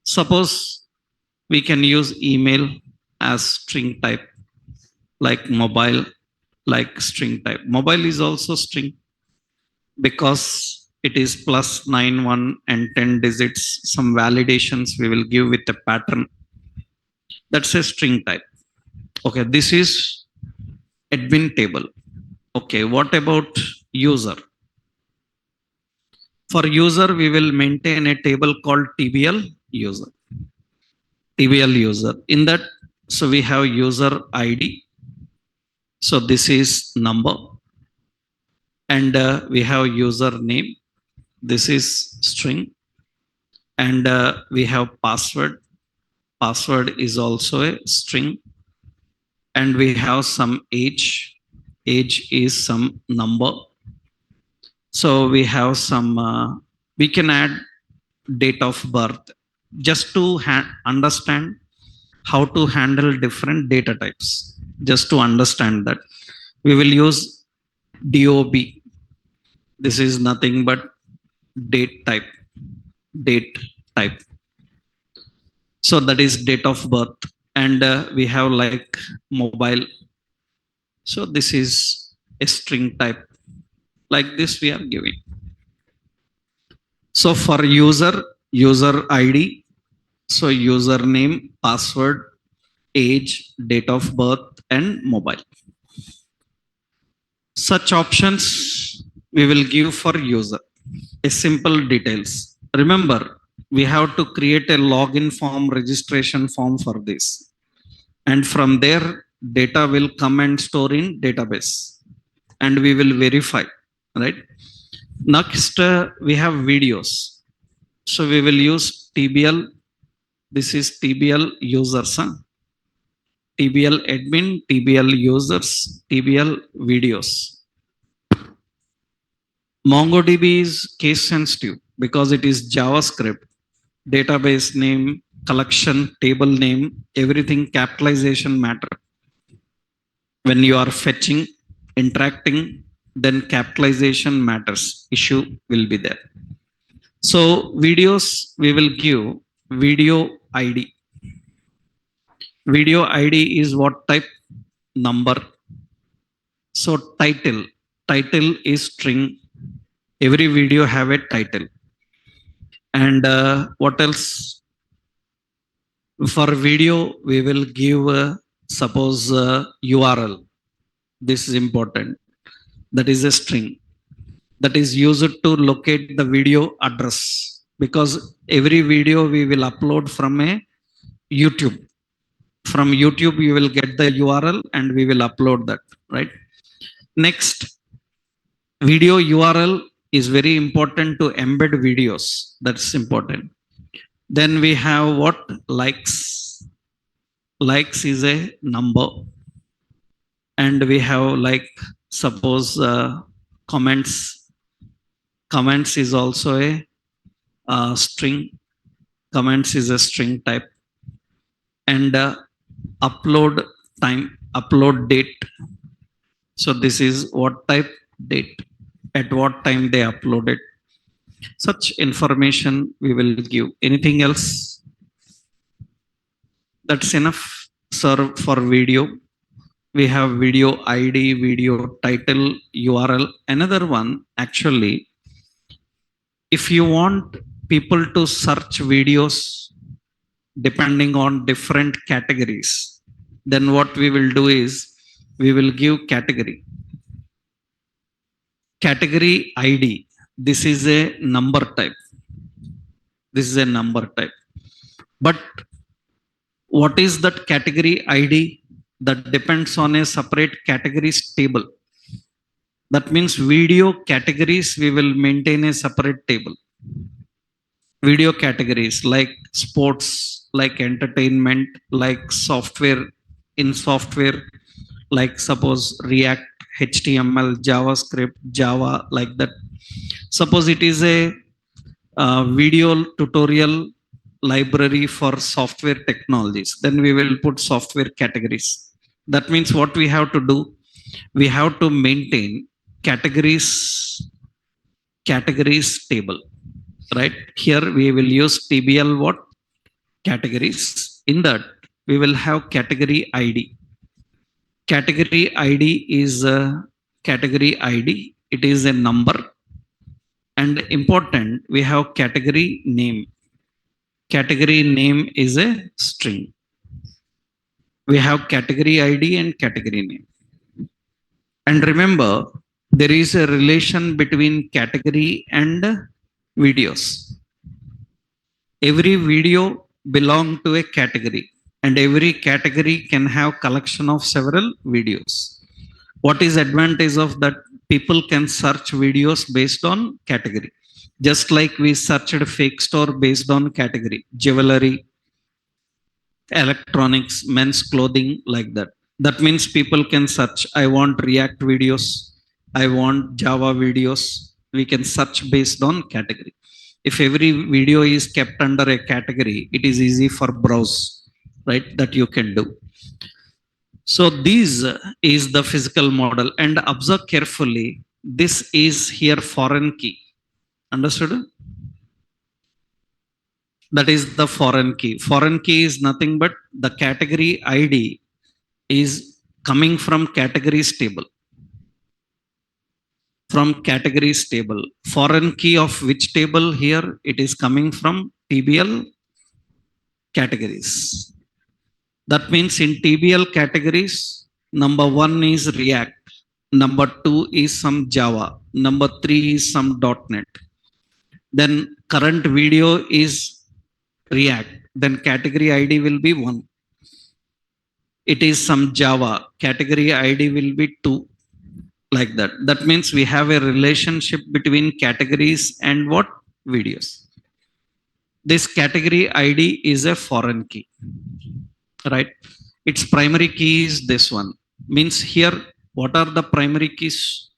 Suppose we can use email as string type, like mobile, like string type. Mobile is also string because it is plus 9, 1, and 10 digits. Some validations we will give with a pattern. That's a string type. Okay, this is admin table. Okay, what about user? For user, we will maintain a table called TBL user. TBL user. In that, so we have user ID. So this is number. And we have user name. This is string. And we have password. Password is also a string. And we have some age. Age is some number. So we have some, we can add date of birth just to understand how to handle different data types. Just to understand that, we will use DOB. This is nothing but date type. Date type. So that is date of birth. And we have like mobile. So this is a string type. Like this we are giving. So for user, user ID, so username, password, age, date of birth, and mobile. Such options we will give for user. A simple details. Remember, we have to create a login form, registration form for this. And from there, data will come and store in database. And we will verify, right? Next, we have videos. So we will use TBL. This is TBL users. TBL admin, TBL users, TBL videos. MongoDB is case sensitive because it is JavaScript. Database name, collection, table name, everything capitalization matter. When you are fetching, interacting, then capitalization matters. Issue will be there. So videos, we will give video ID. Video ID is what type? Number. So title is string. Every video have a title. And what else? For video, we will give suppose URL. This is important. That is a string that is used to locate the video address, because every video we will upload from a YouTube. From YouTube, you will get the URL and we will upload that, right? Next, video URL is very important to embed videos. That's important. Then we have what? Likes. Likes is a number. And we have like, suppose comments. Comments is also a string. Comments is a string type. And upload time, upload date. So this is what type? Date. At what time they uploaded. Such information we will give. Anything else? That's enough, sir, for video. We have video ID, video title, URL. Another one, actually, if you want people to search videos depending on different categories, then what we will do is we will give category. category id, this is a number type. This is a number type. But what is that category id? That depends on a separate categories table. That means video categories we will maintain a separate table. Video categories like sports, like entertainment, like software. In software, like suppose React, HTML, JavaScript, Java, like that. Suppose it is a video tutorial library for software technologies, then we will put software categories. That means what we have to do, we have to maintain categories, categories table, right? Here we will use tbl what, categories. In that we will have category id. Category id is a category id, it is a number. And important, we have category name. Category name is a string. We have category id and category name. And remember, there is a relation between category and videos. Every video belong to a category, and every category can have collection of several videos. What is advantage of that? People can search videos based on category. Just like we searched a fake store based on category, jewelry, electronics, men's clothing, like that. That means people can search, I want React videos, I want Java videos. We can search based on category. If every video is kept under a category, it is easy for browse, right? That you can do. So this is the physical model, and observe carefully. This is here foreign key. Understood? That is the foreign key. Foreign key is nothing but the category id is coming from categories table. From categories table. Foreign key of which table? Here it is coming from tbl categories. That means in tbl categories, number one is React, number two is some Java, number three is some .NET. Then current video is React, then category id will be 1. It is some Java, category id will be 2, like that. That means we have a relationship between categories and what? Videos. This category id is a foreign key, right? Its primary key is this one. Means here, what are the primary keys?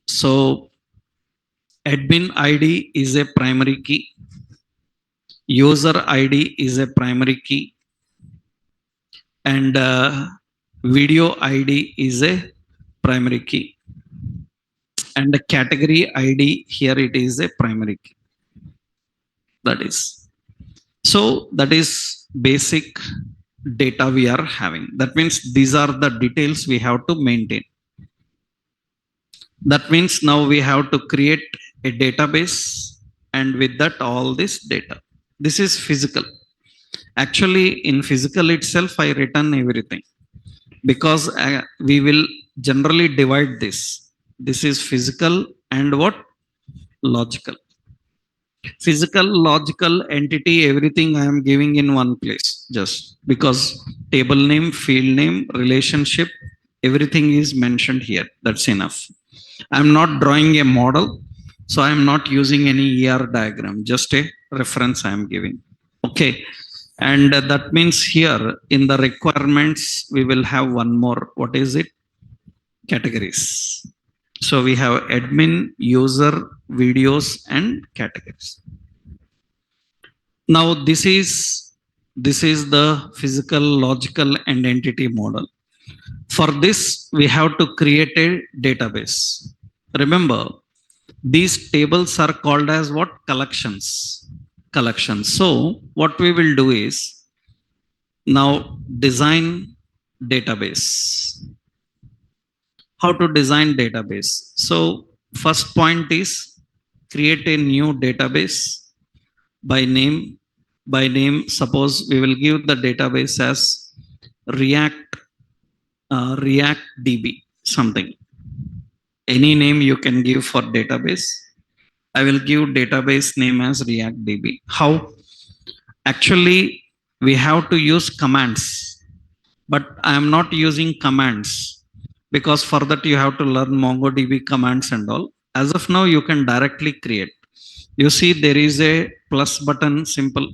So admin id is a primary key, user id is a primary key, and video id is a primary key, and the category id here it is a primary key. That is, so that is basic data we are having. That means these are the details we have to maintain. That means now we have to create a database, and with that all this data. This is physical. Actually in physical itself I written everything, because we will generally divide this. This is physical and what? Logical. Physical, logical, entity, everything I am giving in one place, just because table name, field name, relationship, everything is mentioned here. That's enough. I'm not drawing a model, so I'm not using any ER diagram, just a reference I am giving. Okay. And that means here in the requirements, we will have one more. What is it? Categories. So we have admin, user, videos, and categories. Now this is the physical, logical, and entity model. For this, we have to create a database. Remember, these tables are called as what? Collections. Collections. So what we will do is now design database. How to design database? So first point is create a new database by name. By name, suppose we will give the database as React DB something. Any name you can give for database. I will give database name as ReactDB. How? Actually, we have to use commands, but I am not using commands because for that you have to learn MongoDB commands and all. As of now, you can directly create. You see, there is a plus button, simple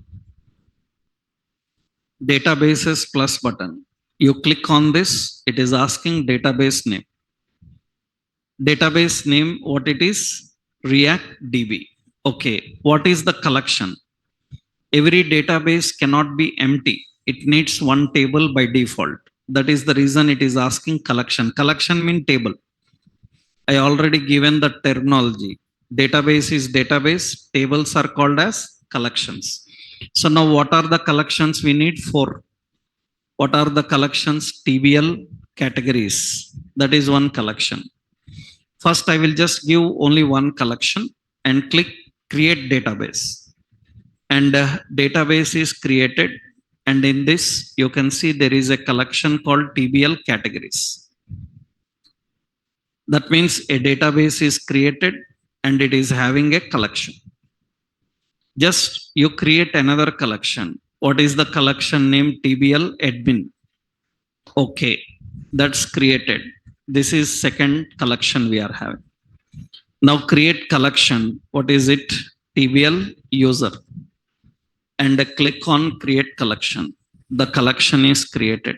databases plus button. You click on this, it is asking database name. Database name, what it is? ReactDB. Okay, what is the collection? Every database cannot be empty. It needs one table by default. That is the reason it is asking collection. Collection means table. I already given the terminology. Database is database. Tables are called as collections. So now what are the collections we need? Four. What are the collections? TBL categories. That is one collection. First, I will just give only one collection and click create database. And database is created. And in this, you can see there is a collection called TBL categories. That means a database is created and it is having a collection. Just you create another collection. What is the collection name? TBL admin. Okay, that's created. This is second collection we are having. Now create collection. What is it? TBL user. And click on create collection. The collection is created.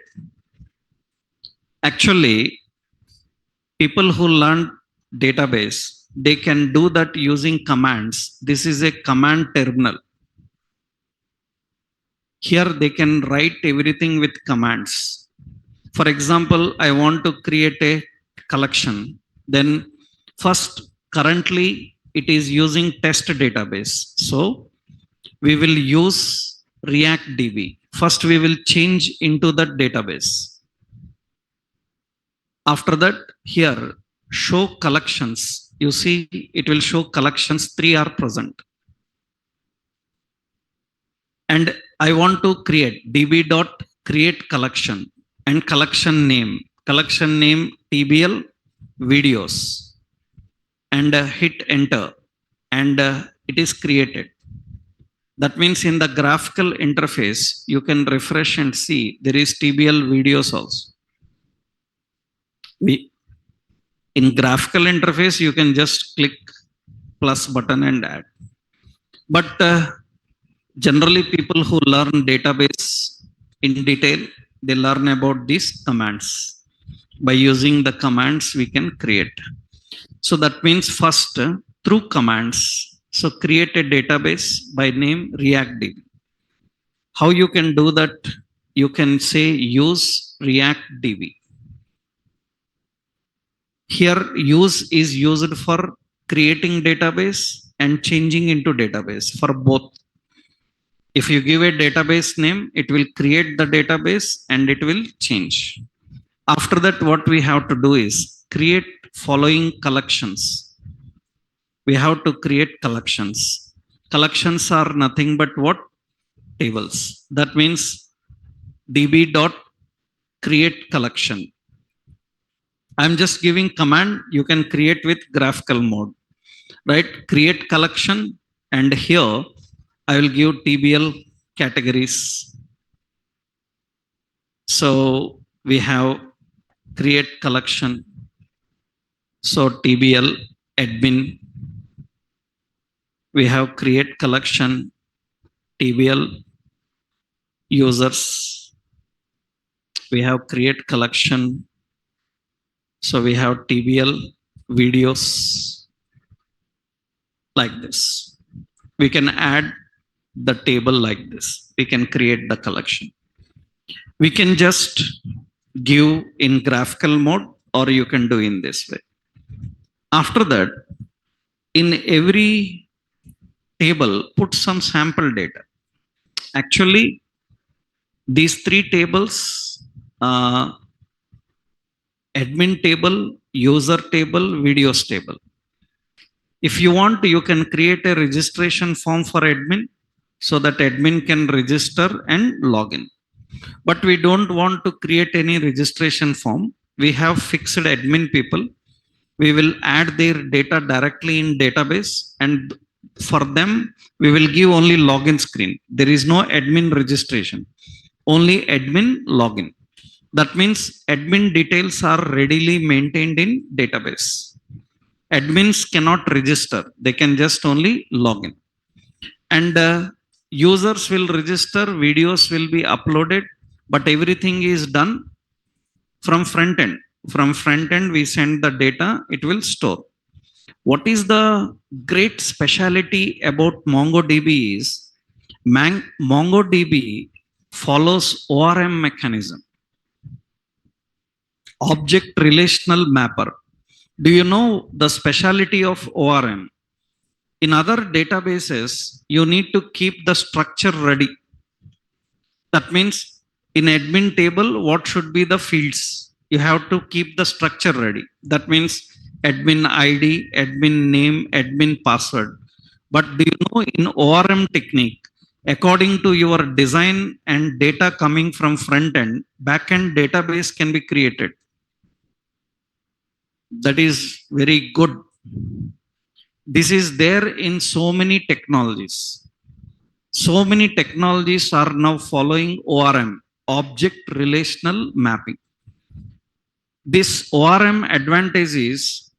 Actually, people who learn database, they can do that using commands. This is a command terminal. Here they can write everything with commands. For example, I want to create a collection. Then first, currently it is using test database. So we will use ReactDB. First, we will change into that database. After that, here, show collections. You see, it will show collections, 3 are present. And I want to create db.create collection and collection name TBL videos, and hit enter, and it is created. That means in the graphical interface, you can refresh and see there is TBL videos also. In graphical interface, you can just click plus button and add. But generally, people who learn database in detail, they learn about these commands. By using the commands, we can create. So that means first, through commands, so create a database by name ReactDB. How you can do that? You can say use ReactDB. Here, use is used for creating database and changing into database for both. If you give a database name, it will create the database and it will change. After that, what we have to do is create following collections. We have to create collections. Collections are nothing but what? Tables. That means db.create collection. I'm just giving command. You can create with graphical mode, right? Create collection, and here I will give TBL categories. So we have create collection. So TBL admin. We have create collection TBL users. We have create collection. So we have TBL videos like this. We can add the table like this. We can create the collection. We can just give in graphical mode, or you can do in this way. After that, in every table, put some sample data. Actually, these 3 tables, admin table, user table, videos table. If you want, you can create a registration form for admin so that admin can register and log in. But we don't want to create any registration form. We have fixed admin people. we will add their data directly in database, and for them we will give only login screen. There is no admin registration, only admin login. That means admin details are readily maintained in database. Admins cannot register, they can just only login. And users will register, videos will be uploaded, but everything is done from front end. From front end we send the data, it will store. What is the great speciality about MongoDB is MongoDB follows ORM mechanism, object relational mapper. Do you know the speciality of ORM? In other databases you need to keep the structure ready. That means in admin table what should be the fields, you have to keep the structure ready. That means admin id, admin name, admin password. But do you know in ORM technique, according to your design and data coming from front end, back end database can be created. That is very good. This is there in so many technologies. So many technologies are now following ORM, object relational mapping. This ORM advantage is,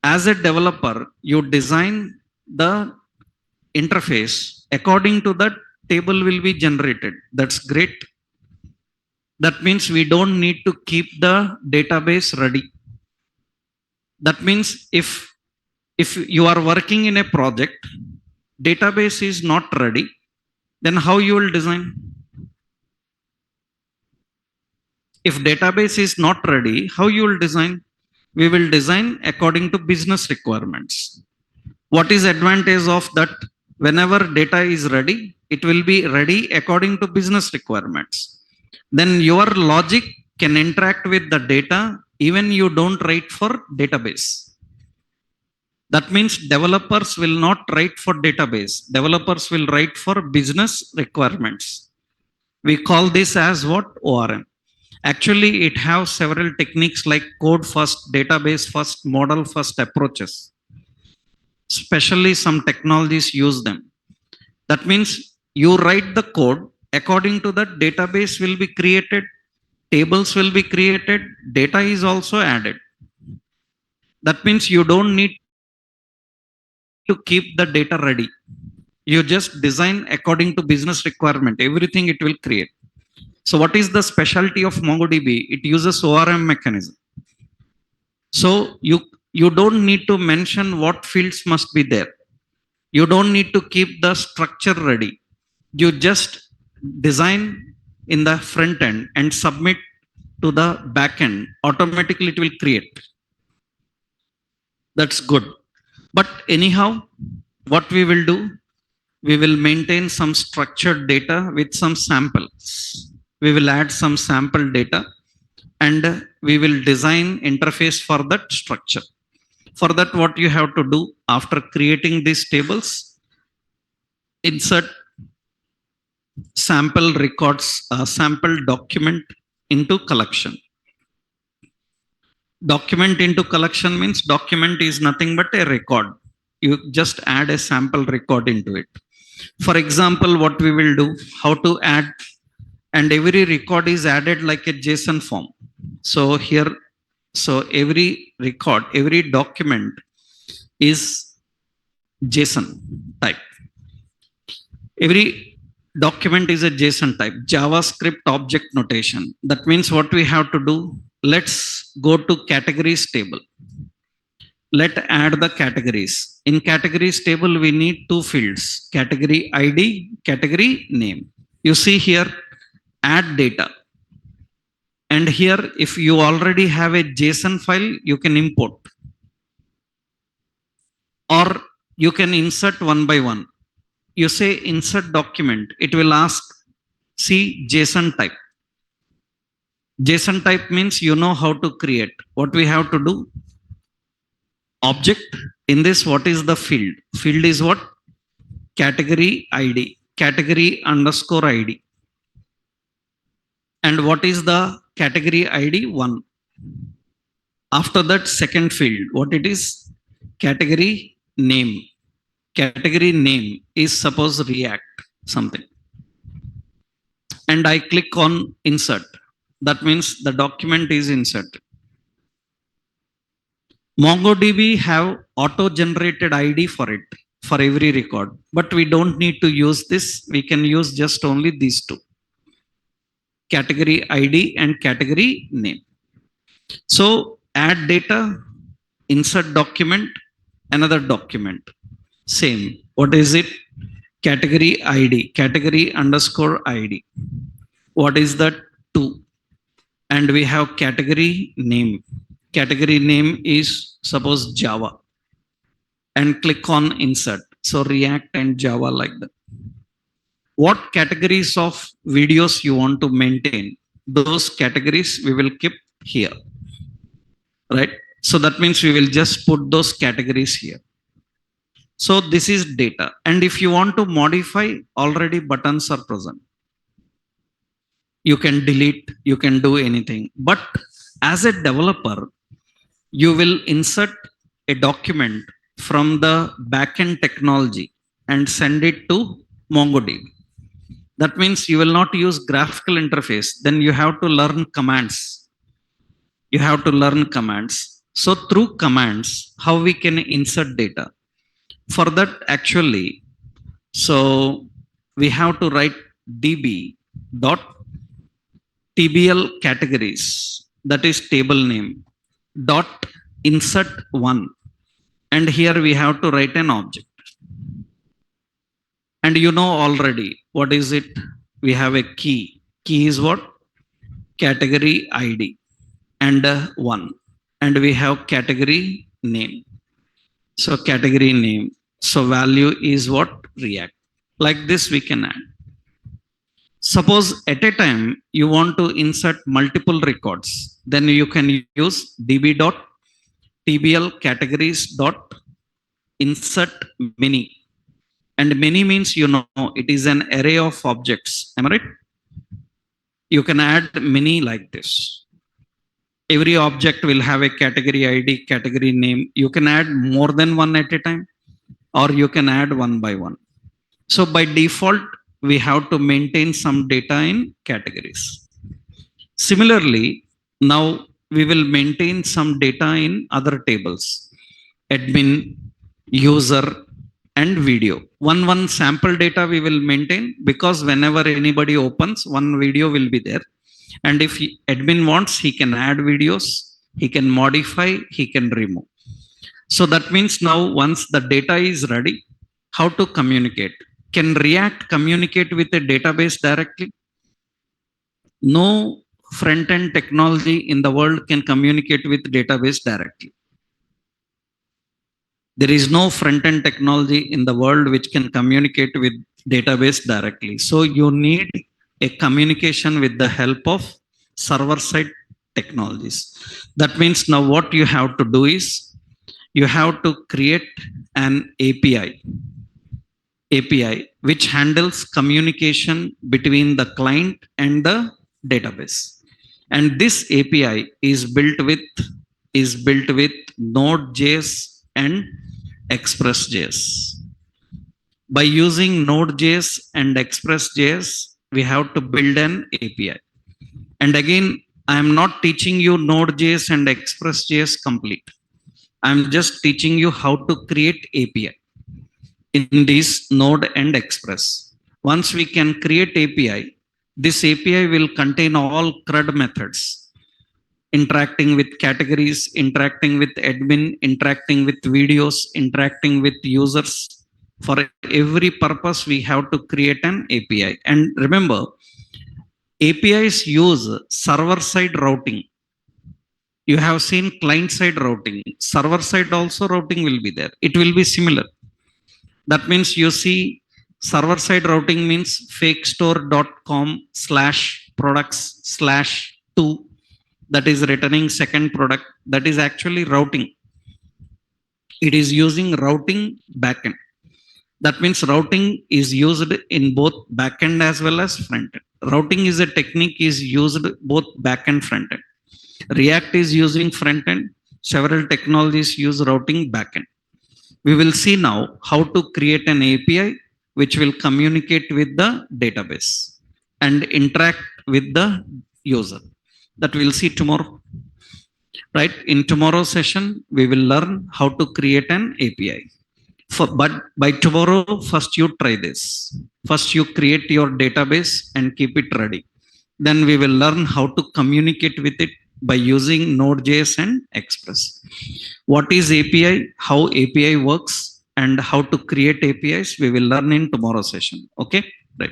as a developer you design the interface, according to that table will be generated. That's great. That means we don't need to keep the database ready. That means if you are working in a project, database is not ready, then how you will design? If database is not ready, how you will design? We will design according to business requirements. What is advantage of that? Whenever data is ready, it will be ready according to business requirements. Then your logic can interact with the data even you don't write for database. That means developers will not write for database, developers will write for business requirements. We call this as what? ORM. Actually it have several techniques like code first, database first, model first approaches. Especially some technologies use them. That means you write the code, according to that database will be created, tables will be created, data is also added. That means you don't need to keep the data ready. You just design according to business requirement, everything it will create. So what is the specialty of MongoDB? It uses ORM mechanism. So you don't need to mention what fields must be there. You don't need to keep the structure ready. You just design in the front end and submit to the back end. Automatically it will create. That's good. But anyhow, what we will do, we will maintain some structured data with some samples. We will add some sample data and we will design interface for that structure. For that, what you have to do after creating these tables, insert sample records, sample document into collection. Document into collection means document is nothing but a record. You just add a sample record into it. For example, what we will do, how to add, and every record is added like a JSON form. So here, so every record, every document is JSON type. Every document is a JSON type, JavaScript object notation. That means what we have to do, let's go to categories table. Let add the categories. In categories table, we need two fields, category ID, category name. You see here, add data. And here, if you already have a JSON file, you can import. Or you can insert one by one. You say insert document, it will ask, see JSON type. JSON type means you know how to create. What we have to do? Object. In this, what is the field? Field is what? Category ID, category underscore ID. And what is the category ID? 1. After that, second field, what it is? Category name. Category name is suppose React something. And I click on insert. That means the document is inserted. MongoDB have auto-generated ID for it, for every record. But we don't need to use this. We can use just only these two. Category ID and category name. So add data, insert document, another document. Same. What is it? Category ID, category underscore ID. What is that? 2. And we have category name. Category name is suppose Java. And click on insert. So React and Java like that. What categories of videos you want to maintain? Those categories we will keep here. Right? So that means we will just put those categories here. So this is data. And if you want to modify, already buttons are present. You can delete, you can do anything. But as a developer, you will insert a document from the backend technology and send it to MongoDB. That means you will not use graphical interface. Then you have to learn commands. You have to learn commands. So through commands, how we can insert data? For that, actually, so we have to write db dot tbl categories, that is table name, dot insert one. And here we have to write an object. And you know already, what is it? We have a key. Key is what? Category ID and 1. And we have category name. So category name. So value is what? React. Like this we can add. Suppose at a time you want to insert multiple records, then you can use db.tbl categories dot insert many. And many means, you know, it is an array of objects. Am I right? You can add many like this. Every object will have a category ID, category name. You can add more than one at a time, or you can add one by one. So by default, we have to maintain some data in categories. Similarly, now we will maintain some data in other tables: admin, user, and video. One sample data we will maintain, because whenever anybody opens, one video will be there. And if admin wants, he can add videos, he can modify, he can remove. So that means now once the data is ready, how to communicate? Can React communicate with a database directly? No front-end technology in the world can communicate with database directly. There is no front-end technology in the world which can communicate with database directly. So you need a communication with the help of server-side technologies. That means now what you have to do is you have to create an API which handles communication between the client and the database. And this API is built with Node.js and Express.js. By using Node.js and Express.js, we have to build an API. And again, I am not teaching you Node.js and Express.js complete. I am just teaching you how to create API in this Node and Express. Once we can create API, this API will contain all CRUD methods: interacting with categories, interacting with admin, interacting with videos, interacting with users. For every purpose, we have to create an API. And remember, APIs use server-side routing. You have seen client-side routing. Server-side also routing will be there. It will be similar. That means you see server-side routing means fakestore.com/products/2, that is returning second product. That is actually routing. It is using routing backend. That means routing is used in both backend as well as frontend. Routing is a technique is used both backend frontend. React is using frontend. Several technologies use routing backend. We will see now how to create an API which will communicate with the database and interact with the user. That we'll see tomorrow. Right? In tomorrow's session, we will learn how to create an API. But by tomorrow, first you try this. First you create your database and keep it ready. Then we will learn how to communicate with it by using Node.js and Express. What is API, how API works, and how to create APIs, we will learn in tomorrow's session. Okay, right.